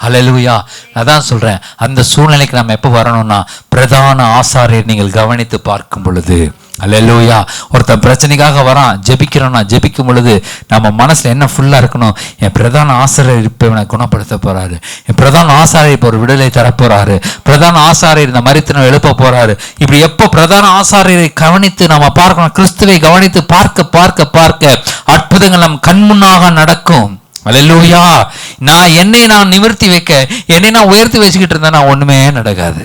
அல்லேலூயா. அதான் சொல்றேன், அந்த சூழ்நிலைக்கு நம்ம எப்போ வரணும்னா பிரதான ஆசாரியர் நீங்கள் கவனித்து பார்க்கும் பொழுது. அல்லேலூயா. ஒருத்தன் பிரச்சனைக்காக வரான், ஜெபிக்கிறோம்னா ஜெபிக்கும் பொழுது நம்ம மனசுல என்ன ஃபுல்லா இருக்கணும், என் பிரதான ஆசாரியர் இப்ப இவனை குணப்படுத்த போறாரு, என் பிரதான ஆசாரியர் இப்போ ஒரு விடுதலை தரப்போறாரு, பிரதான ஆசாரியர் இந்த மரித்தனை எழுப்ப போறாரு. இப்படி எப்போ பிரதான ஆசாரியரை கவனித்து நம்ம பார்க்கணும், கிறிஸ்துவை கவனித்து பார்க்க பார்க்க பார்க்க அற்புதங்கள் நம் கண்முன்னாக நடக்கும். அல்லேலூயா. என்னை நான் நிமிர்த்தி வைக்க, என்னை நான் உயர்த்தி வச்சுக்கிட்டு இருந்தேன்னா ஒண்ணுமே நடக்காது.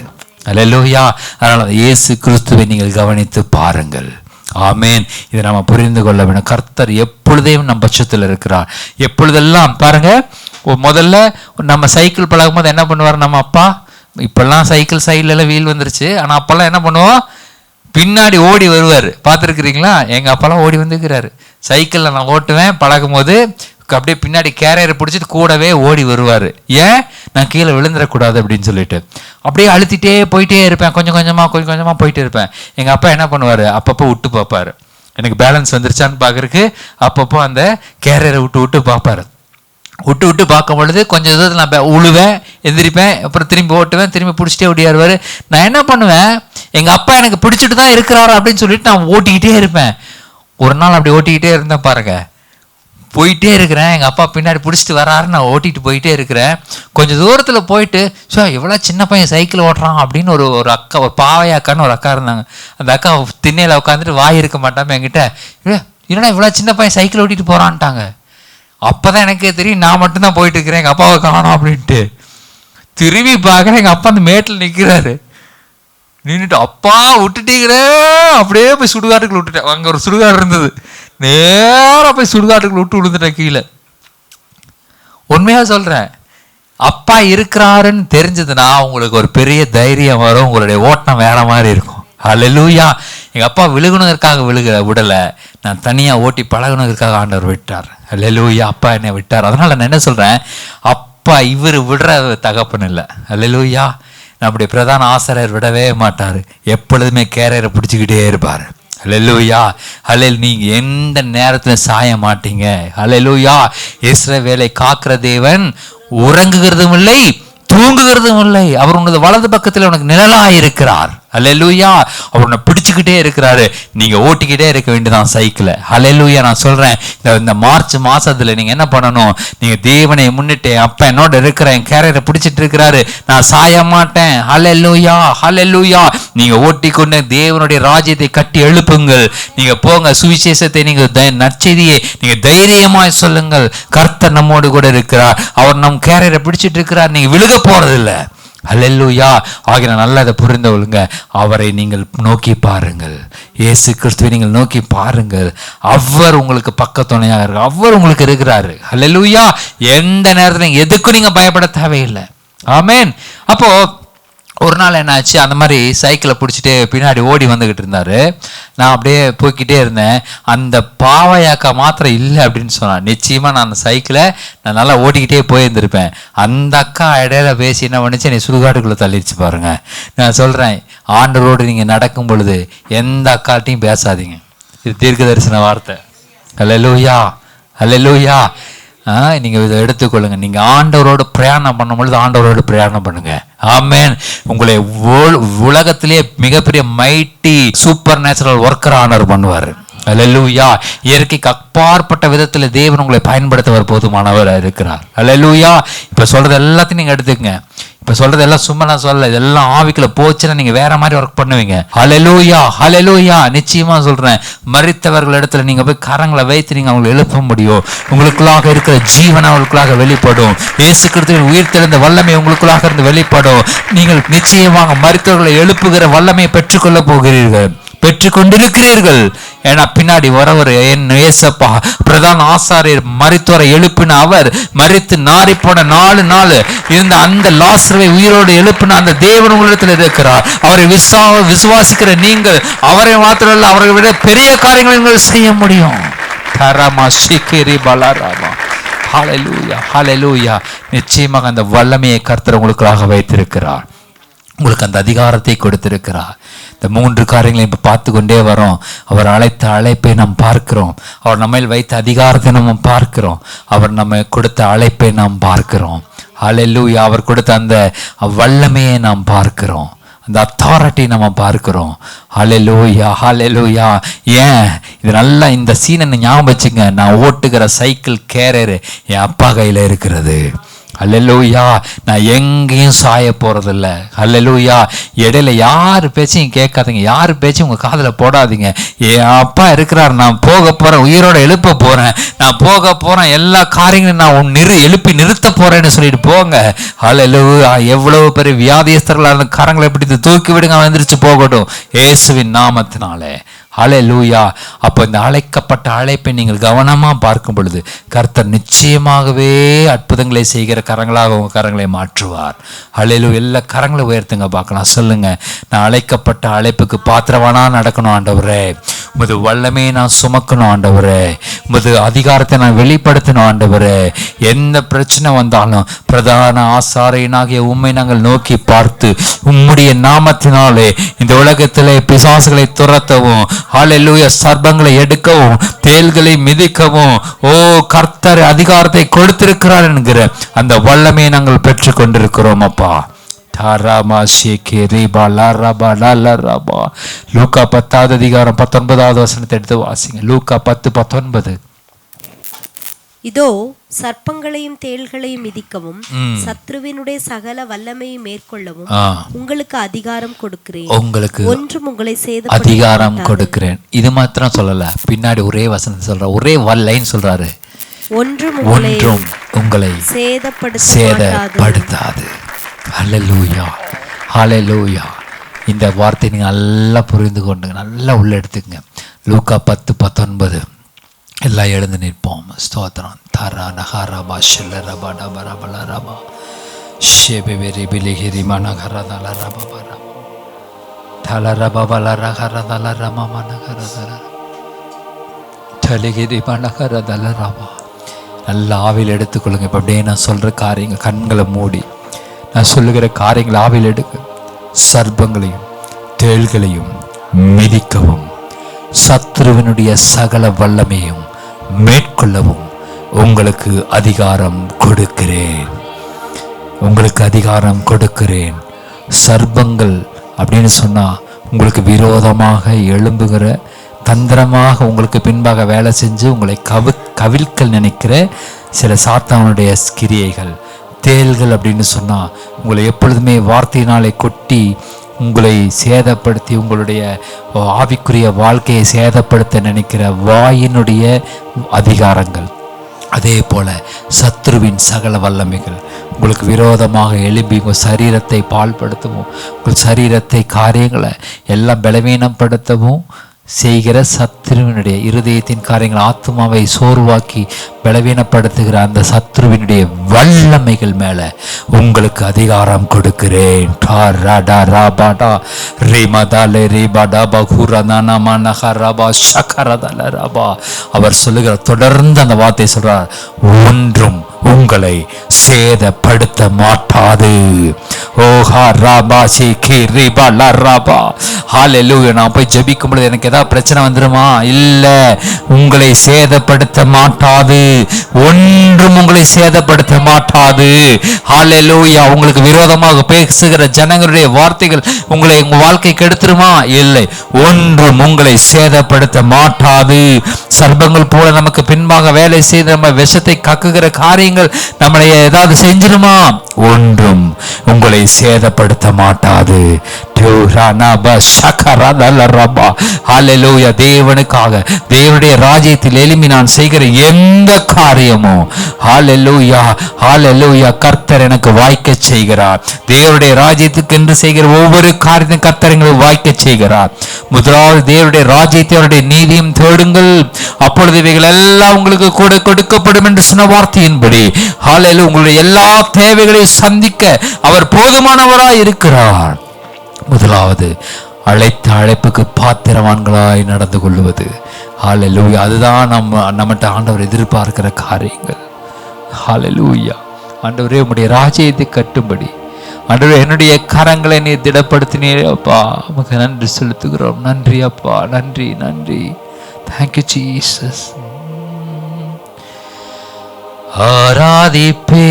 அல்லேலூயா. அதனால இயேசு கிறிஸ்துவை நீங்கள் கவனித்து பாருங்கள். ஆமேன். இதை நம்ம புரிந்து கொள்ள வேண்டும். கர்த்தர் எப்பொழுதே நம் பட்சத்தில் இருக்கிறார். எப்பொழுதெல்லாம் பாருங்க, முதல்ல நம்ம சைக்கிள் பழகும் போது என்ன பண்ணுவார் நம்ம அப்பா, இப்பெல்லாம் சைக்கிள் சைட்ல எல்லாம் வீல் வந்துருச்சு, ஆனா அப்பெல்லாம் என்ன பண்ணுவோம், பின்னாடி ஓடி வருவார். பார்த்துருக்கிறீங்களா? எங்க அப்பாலாம் ஓடி வந்துக்கிறாரு. சைக்கிளில் நான் ஓட்டுவேன் பழகும் போது அப்படியே பின்னாடி கேரியரை பிடிச்சிட்டு கூடவே ஓடி வருவார். ஏன்? நான் கீழே விழுந்துடக்கூடாது அப்படின்னு சொல்லிட்டு அப்படியே அழுத்திட்டே போயிட்டே இருப்பேன். கொஞ்சம் கொஞ்சமாக போயிட்டே இருப்பேன். எங்கள் அப்பா என்ன பண்ணுவார், அப்பப்போ விட்டு பார்ப்பார், எனக்கு பேலன்ஸ் வந்துருச்சான்னு பார்க்கறதுக்கு அப்பப்போ அந்த கேரியரை விட்டு பார்ப்பார். விட்டு பார்க்கும் பொழுது கொஞ்சம் தூரத்தில் நான் உழுவேன், எந்திரிப்பேன், அப்புறம் திரும்பி ஓட்டுவேன், திரும்பி பிடிச்சிட்டே ஓடியாருவார். நான் என்ன பண்ணுவேன், எங்கள் அப்பா எனக்கு பிடிச்சிட்டு தான் இருக்கிறாரு அப்படின்னு சொல்லிட்டு நான் ஓட்டிக்கிட்டே இருப்பேன். ஒரு நாள் அப்படி ஓட்டிக்கிட்டே இருந்தேன் பாருங்க, போயிட்டே இருக்கிறேன், எங்கள் அப்பா பின்னாடி பிடிச்சிட்டு வராரு, நான் ஓட்டிகிட்டு போயிட்டே இருக்கிறேன். கொஞ்சம் தூரத்தில் போயிட்டு ஸோ எவ்வளோ சின்ன பையன் சைக்கிள் ஓட்டுறான் அப்படின்னு ஒரு அக்கா, ஒரு பாவை அக்கான்னு ஒரு அக்கா இருந்தாங்க. அந்த அக்கா திண்ணையில் உட்காந்துட்டு வாய் இருக்க மாட்டாமல் என்கிட்ட, என்னடா இவ்வளோ சின்ன பையன் சைக்கிள் ஓட்டிட்டு போகிறான்ட்டாங்க. அப்போ தான் எனக்கே தெரியும் நான் மட்டும்தான் போயிட்டு இருக்கிறேன், எங்கள் அப்பாவை காணோம் அப்படின்ட்டு. திரும்பி பார்க்குறேன், எங்கள் அப்பா அந்த மேட்டில் நிற்கிறாரு. நின்றுட்டு அப்பா விட்டுட்டீங்களே, அப்படியே போய் சுடுகாட்டுக்குள்ள விட்டுட்டேன். அங்கே ஒரு சுடுகாடு இருந்தது, நேராக போய் சுடுகாட்டுக்குள்ள விட்டு விழுந்துட்டேன் கீழே. உண்மையாக சொல்கிறேன், அப்பா இருக்கிறாருன்னு தெரிஞ்சதுன்னா உங்களுக்கு ஒரு பெரிய தைரியம் வரும், உங்களுடைய ஓட்டம் வேற மாதிரி இருக்கும். அல்லேலூயா. எங்கள் அப்பா விழுகணுங்கிறதுக்காக விடலை, நான் தனியாக ஓட்டி பழகணுங்கிறதுக்காக ஆண்டவர் விட்டார். அல்லேலூயா. அப்பா என்னை விட்டார். அதனால் நான் என்ன சொல்கிறேன், அப்பா இவர் விடுற தகப்பன் இல்லை. அல்லேலூயா. நம்முடைய பிரதான ஆசாரியர் விடவே மாட்டார், எப்பொழுதுமே கேரியரை பிடிச்சிக்கிட்டே இருப்பார். அல்லேலூயா. நீங்க எந்த நேரத்தில் சாய மாட்டீங்க. அல்லேலூயா. இஸ்ரவேலை காக்கிற தேவன் உறங்குகிறதும் இல்லை தூங்குகிறதும் இல்லை, அவர் உனது வலது பக்கத்தில் உனக்கு நிழலாயிருக்கிறார். அல்லேலூயா. அவர் உன்னை பிடிச்சுக்கிட்டே இருக்கிறாரு, நீங்க ஓட்டிக்கிட்டே இருக்க வேண்டியதான் சைக்கிளை. அல்லேலூயா. நான் சொல்றேன், இந்த மார்ச் மாசத்துல நீங்க என்ன பண்ணணும், நீங்க தேவனை முன்னிட்டு அப்ப என்னோட இருக்கிறேன், கேரியரை பிடிச்சிட்டு இருக்கிறாரு, நான் சாய மாட்டேன். அல்லேலூயா. அல்லேலூயா. நீங்க ஓட்டிக்கொண்டு தேவனுடைய ராஜ்யத்தை கட்டி எழுப்புங்கள். நீங்க போங்க, சுவிசேஷத்தை நீங்க நற்செய்தியை நீங்க தைரியமாய் சொல்லுங்கள். கர்த்தர் நம்மோடு கூட இருக்கிறார், அவர் நம் கேரியரை பிடிச்சிட்டு இருக்கிறார், நீங்க விழுக போறதில்லை. அல்லேலூயா. ஆகிய நல்லா அதை புரிந்து கொள்ளுங்க. அவரை நீங்கள் நோக்கி பாருங்கள், இயேசு கிறிஸ்துவை நீங்கள் நோக்கி பாருங்கள். அவர் உங்களுக்கு பக்கத்துணையாக இருக்கு, அவர் உங்களுக்கு இருக்கிறாரு. அல்லேலூயா. எந்த நேரத்தில் எதுக்கும் நீங்க பயப்பட தேவையில்லை. ஆமேன். அப்போ ஒரு நாள் என்ன ஆச்சு, அந்த மாதிரி சைக்கிளை பிடிச்சிட்டு பின்னாடி ஓடி வந்துக்கிட்டு இருந்தாரு. நான் அப்படியே போய்கிட்டே இருந்தேன். அந்த பாவையாக்கா மாத்திரம் இல்லை அப்படின்னு சொன்னான். நிச்சயமாக நான் அந்த சைக்கிளை நான் நல்லா ஓட்டிக்கிட்டே போயிருந்திருப்பேன். அந்த அக்கா இடையில பேசி என்ன பண்ணிச்சு, நீ சுடுகாட்டுக்குள்ளே தள்ளிடுச்சு பாருங்க. நான் சொல்கிறேன், ஆண்டவரோடு நீங்கள் நடக்கும் பொழுது எந்த அக்காட்டையும் பேசாதீங்க. இது தீர்க்க தரிசன வார்த்தை. அல்லேலூயா. அல்லேலூயா. நீங்கள் இதை எடுத்துக்கொள்ளுங்க. நீங்கள் ஆண்டவரோடு பிரயாணம் பண்ணும் பொழுது ஆண்டவரோடு பிரயாணம் பண்ணுங்க. ஆமேன். உங்களை உலகத்திலே மிகப்பெரிய மைட்டி சூப்பர் நேச்சுரல் ஒர்க்கர் ஆண்டவர் பண்ணுவார். அல்லேலூயா. இயற்கைக்கு அப்பாற்பட்ட விதத்தில் தேவன் உங்களை பயன்படுத்தவர் போதுமானவர் இருக்கிறார். அல்லேலூயா. இப்போ சொல்றது எல்லாத்தையும் நீங்கள் எடுத்துக்கங்க. இப்போ சொல்றது எல்லாம் சும்மா நான் சொல்ல, இதெல்லாம் ஆவிக்குள்ள போச்சுன்னா நீங்க வேற மாதிரி ஒர்க் பண்ணுவீங்க. ஹல்லேலூயா. ஹல்லேலூயா. நிச்சயமா சொல்றேன், மரித்தவர்கள் இடத்துல நீங்க போய் கரங்களை வைத்து நீங்க அவங்களை எழுப்ப முடியும். உங்களுக்குள்ளாக இருக்கிற ஜீவன் அவங்களுக்குள்ளாக வெளிப்படும். இயேசு கிறிஸ்துவின் உயிர் தெழுந்த வல்லமை உங்களுக்குள்ளாக இருந்து வெளிப்படும். நீங்கள் நிச்சயமாக மரித்தவர்களை எழுப்புகிற வல்லமையை பெற்றுக்கொள்ள போகிறீர்கள். பெற்று கொண்டிருக்கிறீர்கள். ஏன்னா பின்னாடி வரவர் என் ஏசப்பா பிரதான ஆசாரியர் மரித்தோரை எழுப்பின அவர் மரித்து நாரி போன 4 நாள் இருந்த அந்த லாசருவை உயிரோடு எழுப்பின அந்த தேவன் உங்களிடத்தில் இருக்கிறார். அவரை விசுவாசிக்கிற நீங்கள் அவரை மாத்திரமல்ல, அவரை விட பெரிய காரியங்களை நீங்கள் செய்ய முடியும். தரமா சீக்கிரி பலராமா. ஹல்லேலூயா, ஹல்லேலூயா. நிச்சயமாக அந்த வல்லமையை கர்த்தர் உங்களுக்காக வைத்திருக்கிறார். உங்களுக்கு அந்த அதிகாரத்தை கொடுத்திருக்கிறார். இந்த 3 காரியங்களை இப்போ பார்த்து கொண்டே வரோம். அவர் அழைத்த அழைப்பை நாம் பார்க்கிறோம். அவர் நம்ம வைத்த அதிகாரத்தை நம்ம பார்க்கிறோம். அவர் நம்ம கொடுத்த அழைப்பை நாம் பார்க்கிறோம். ஹல்லேலூயா. அவர் கொடுத்த அந்த வல்லமையை நாம் பார்க்கிறோம். அந்த அத்தாரிட்டி நம்ம பார்க்கிறோம். ஹல்லேலூயா, ஹல்லேலூயா. ஏன் இது நல்லா இந்த சீனை ஞாபகம் வச்சுங்க. நான் ஓட்டுகிற சைக்கிள் கேரியர் என் அப்பா கையில் இருக்கிறது. ஹல்லேலூயா. நான் எங்கேயும் சாய போறதில்ல. ஹல்லேலூயா. இடையில யார் பேச்சையும் கேட்காதீங்க, யார் பேச்சையும் உங்க காதில் போடாதீங்க. என் அப்பா இருக்கிறார், நான் போக போறேன், உயிரோட எழுப்ப போறேன், நான் போக போறேன், எல்லா காரியங்களும் நான் எழுப்பி நிறுத்த போறேன்னு சொல்லிட்டு போங்க. ஹல்லேலூயா. எவ்வளவு பெரிய வியாதியஸ்தர்களாக இருந்த கரங்களை பிடித்து தூக்கி விடுங்க, வந்துருச்சு போகட்டும் இயேசுவின் நாமத்தினாலே. ஹல்லேலூயா. அப்போ இந்த அழைக்கப்பட்ட அழைப்பை நீங்கள் கவனமாக பார்க்கும் பொழுது கர்த்தர் நிச்சயமாகவே அற்புதங்களை செய்கிற கரங்களாக உங்கள் கரங்களை மாற்றுவார். ஹல்லேலூயா. எல்லா கரங்களை உயர்த்துங்க பார்க்கலாம். சொல்லுங்க, நான் அழைக்கப்பட்ட அழைப்புக்கு பாத்திரவானா நடக்கணும் ஆண்டவரே. உமது வல்லமையை நான் சுமக்கணும் ஆண்டவரே. உமது அதிகாரத்தை நான் வெளிப்படுத்தணும் ஆண்டவரே. எந்த பிரச்சனை வந்தாலும் பிரதான ஆசாரியனாகிய உம்மை நாங்கள் நோக்கி பார்த்து உம்முடைய நாமத்தினாலே இந்த உலகத்திலே பிசாசுகளை துரத்தவும், ஹல்லேலூயா, சர்ப்பங்களை எடுக்கவும், தேள்களை மிதிக்கவும் கர்த்தர் அதிகாரத்தை கொடுத்திருக்கிறார் என்கிற அந்த வல்லமையை நாங்கள் பெற்று கொண்டிருக்கிறோம் அப்பா. லூக்கா 10வது அதிகாரம் 19வது வசனத்தை எடுத்து வாசிங்க. லூக்கா 10:19. இதோ சர்ப்பங்களையும் தேள்களையும் மிதிக்கவும் சத்ருவினுடைய சகல வல்லமையை மேற்கொள்ளவும் உங்களுக்கு அதிகாரம் கொடுக்கிறேன். உங்களுக்கு ஒன்றும் உங்களை சேத அதிகாரம் கொடுக்கிறேன். இது மாத்திரம் சொல்லல, பின்னாடி ஒரே வசனத்தை சொல்ற, ஒரே லைன் சொல்றாரு, ஒன்றும் உங்களை சேதப்படுத்தாது. ஹல்லேலூயா, ஹல்லேலூயா. இந்த வார்த்தை நீங்க நல்லா புரிந்து கொண்டுங்க, நல்லா உள்ள எடுத்துக்கங்க. லூக்கா 10:19. எல்லாம் எழுந்து நிற்போம். ஸ்தோத்திரம். தரா நகரபா ஷில்லரபா டபரபலரபா ஷேபெரி பிலிஹிரி மனகரதல ரபபர தலரபபலர கரதல ரமமனகரதல தலிகிரி மனகரதல ரபா. நல்ல ஆவியில் எடுத்துக்கொள்ளுங்க. இப்போ அப்படியே நான் சொல்கிற காரியங்கள் கண்களை மூடி நான் சொல்லுகிற காரியங்கள் ஆவியில் எடுக்க. சர்ப்பங்களையும் தேள்களையும் மிதிக்கவும், சத்ருவினுடைய சகல வல்லமையும் மேற்கொள்ளவும் உங்களுக்கு அதிகாரம் கொடுக்கிறேன். உங்களுக்கு அதிகாரம் கொடுக்கிறேன். சர்ப்பங்கள் அப்படின்னு சொன்னா உங்களுக்கு விரோதமாக எழும்புகிற, தந்திரமாக உங்களுக்கு பின்பாக வேலை செஞ்சு உங்களை கவிழ்க்க நினைக்கிற சில சாத்தானுடைய கிரியைகள். தேள்கள் அப்படின்னு சொன்னா உங்களை எப்பொழுதுமே வார்த்தையினாலே கொட்டி உங்களை சேதப்படுத்தி உங்களுடைய ஆவிக்குரிய வாழ்க்கையை சேதப்படுத்த நினைக்கிற வாயினுடைய அதிகாரங்கள். அதே போல சத்ருவின் சகல வல்லமைகள் உங்களுக்கு விரோதமாக எழுப்பி உங்கள் சரீரத்தை பாழ்படுத்தவும், உங்கள் சரீரத்தை காரியங்களை எல்லாம் பலவீனப்படுத்தவும் செய்கிற சத்ருவினுடைய இருதயத்தின் காரியங்கள், ஆத்மாவை சோர்வாக்கி பலவீனப்படுத்துகிற அந்த சத்ருவினுடைய வல்லமைகள் மேல உங்களுக்கு அதிகாரம் கொடுக்கிறேன். அவர் சொல்லுகிற தொடர்ந்து அந்த வார்த்தை சொல்றார், ஒன்றும் உங்களை சேதப்படுத்த மாட்டாது. நான் போய் ஜெபிக்கும் பொழுது எனக்கு ஏதாவது பிரச்சனை வந்துருமா? இல்ல, உங்களை சேதப்படுத்த மாட்டாது. ஒன்றும் உங்களை சேதப்படுத்த மாட்டாது. ஹல்லேலூயா. உங்களுக்கு விரோதமாக பேசுகிற ஜனங்களுடைய வார்த்தைகள் உங்களை உங்க வாழ்க்கை கெடுத்துருமா? இல்லை, ஒன்றும் உங்களை சேதப்படுத்த மாட்டாது. சர்ப்பங்கள் போல நமக்கு பின்பாக வேலை செய்து நம்ம விஷத்தை கக்குகிற காரியங்கள் நம்மளை ஏதாவது செஞ்சிருமா? ஒன்றும் உங்களை சேதப்படுத்த மாட்டாது. தேவனுக்காக, தேவனுடைய ராஜ்யத்தில் எழும்பி நான் செய்கிற எந்த காரியமும், ஹல்லேலூயா, ஹல்லேலூயா. கர்த்தர் எனக்கு வாய்க்க செய்கிறார். தேவனுடைய ராஜ்யத்துக்கு என்று செய்கிற ஒவ்வொரு காரியத்தையும் கர்த்தர் எங்களுக்கு வாய்க்க செய்கிறார். முதலாவது தேவனுடைய ராஜ்யத்தை அவருடைய நீதியும் தேடுங்கள், அப்பொழுது இவைகள் எல்லாம் உங்களுக்கு கூட கொடுக்கப்படும் என்று சொன்ன வார்த்தையின்படி ஹல்லேலூயா உங்களுடைய எல்லா தேவைகளையும் சந்திக்க அவர் போதுமானவராய் இருக்கிறார். முதலாவது அழைப்புக்கு பாத்திரவான்களாய் நடந்து கொள்வது. ஹல்லேலூயா. அதுதான் நம்மகிட்ட ஆண்டவர் எதிர்பார்க்கிற காரியங்கள். ஹல்லேலூயா. ஆண்டவரே உம்முடைய ராஜ்யத்தை கட்டும்படி ஆண்டவரே என்னுடைய கரங்களை நீ திடப்படுத்தினீரே அப்பா, உமக்கு நன்றி செலுத்துகிறோம். நன்றி அப்பா, நன்றி நன்றி. Thank you Jesus. ஆராதிப்பே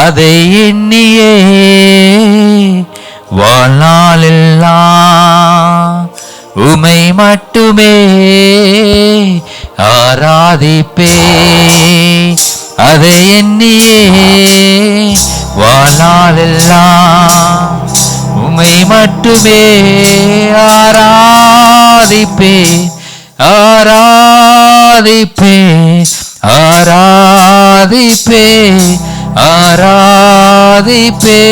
அதை எண்ணியே வாழ்நாளெல்லாம் உமை மட்டுமே ஆராதிப்பே அதை எண்ணியே வாழ்நாளெல்லாம் உமை மட்டுமே ஆராதிப்பே ஆராதிப்பே ஆராதிப்பே ஆராதிப்பே.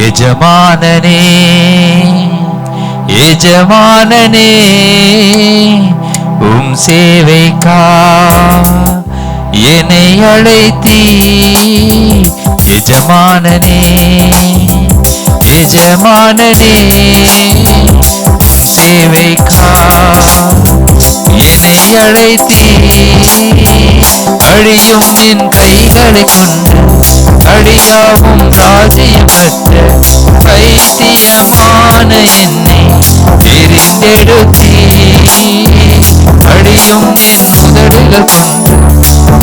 எஜமானனே எஜமானனே உம் சேவைக்கா என்னை அழைத்தீ. எஜமானனே எஜமானனே சேவைக்கா என்னை அழைத்தீ. அழியும் என் கைகளை கொண்டு அழியாவும் ராஜ்யமற்ற பைத்தியமான என்னை தெரிந்தெடுத்தீ. அழியும் என் உதடுகள் கொண்டு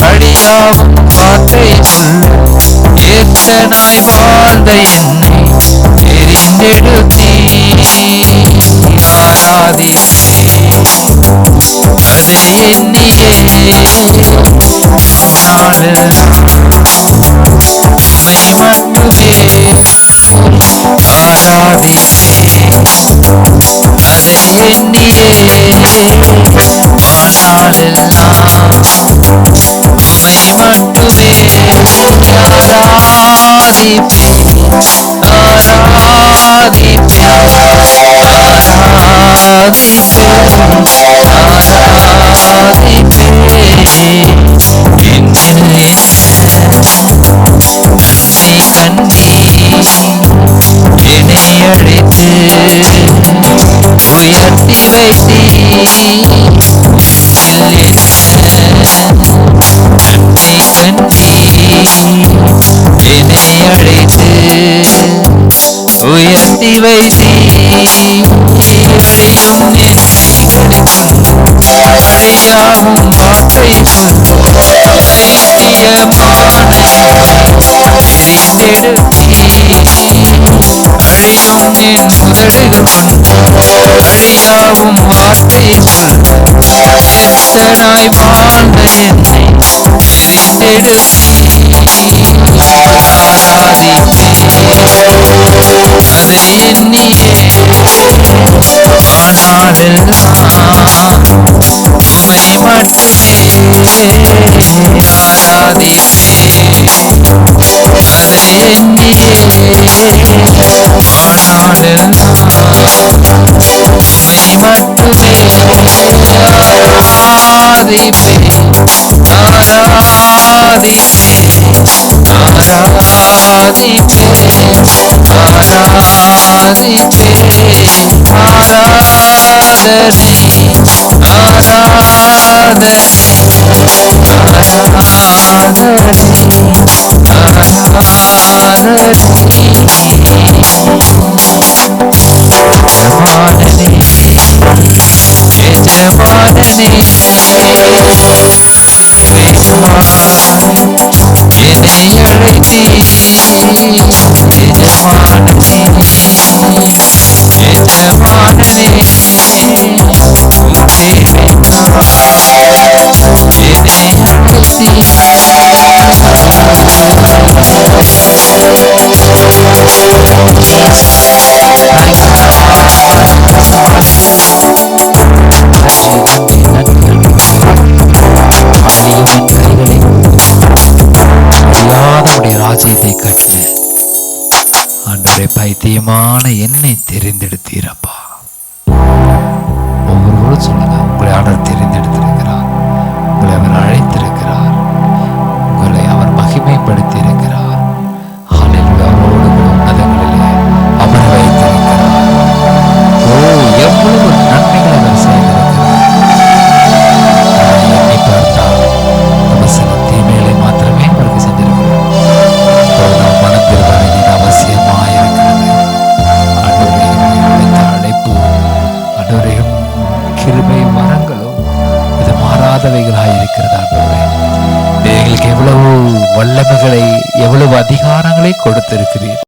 அழியாவும் வார்த்தை சொல்ல ஏத்தனாய் வாழ்ந்த என்னை தெரிந்தெடுத்தீ. ஆராதிப்பே அதை எண்ணியே வாழ்நாளெல்லாம் உம்மை மட்டுமே ஆராதிப்பே அதை எண்ணியே வாழ்நாளெல்லாம் உம்மை மட்டுமே ஆராதிப்பே ஆராதிப்பே ஆராதிப்பே ஆராதிப்பே. நன்மை கண்டீ என்னை அழைத்து உயர்த்தி வைத்தீ. நன்மை கண்டீ என்னை அழைத்து உயர்த்தி வைத்தீ. அழியும் என் கைகளை கொண்டு அழியாவும் வார்த்தை சொல்ல பைத்தியமான தெரிந்தெடுத்தீ. அழியும் என் உதடுகள் கொண்டு அழியாவும் வார்த்தை சொல்ல எத்தனாய் வாழ்ந்த என்னை தெரிந்தெடுத்தீ. ஆராதிப்பே அதை எண்ணியே வாழ்நாளெல்லாம் உம்மை மட்டுமே ஆராதிப்பே அதை எண்ணியே வாழ்நாளெல்லாம் உம்மை மட்டுமே ஆராதிப்பே ஆராதிப்பே ஆராதிப்பே ஆராதிப்பே. ஆராதனை ஆராதனை எஜமானனே என்னை அழைத்தீ. எஜமானனே எஜமானனே உம் சேவைக்கா என்னை அழைத்தீ. பிரியமான என்னை தெரிந்தெடுத்தீரப்பா. ஒவ்வொருவரும் சொல்லுங்க, உங்களை ஆண்டவர் தெரிந்தெடுத்திருக்கிறார், உங்களை அவர் அழைத்திருக்கிறார், உங்களை அவர் மகிமைப்படுத்தி இருக்கிறார். ஹல்லேலூயா. அவரோடு கூட உன்னதங்களிலே அமர வைத்திருக்கிறார். ஓ, எவ்வளவு நன்மைகளை அவர் செய்திருக்கிறார். எண்ணி பார்த்தால் நம்ம சில தீமைகளை மாத்திரமே அவருக்கு செஞ்சிருக்கிறோம். நாம் மனம் திரும்ப வேண்டியது அவசியமாயிருக்கிறது. அழைத்த அழைப்பு, அன்றுவரையும் கிருபை வரங்களும் இது மாறாதவைகளாய் இருக்கிறது. ஆண்டவரே, எங்களுக்கு எவ்வளவு வல்லமைகளை, எவ்வளவு அதிகாரங்களை கொடுத்திருக்கிறீர்.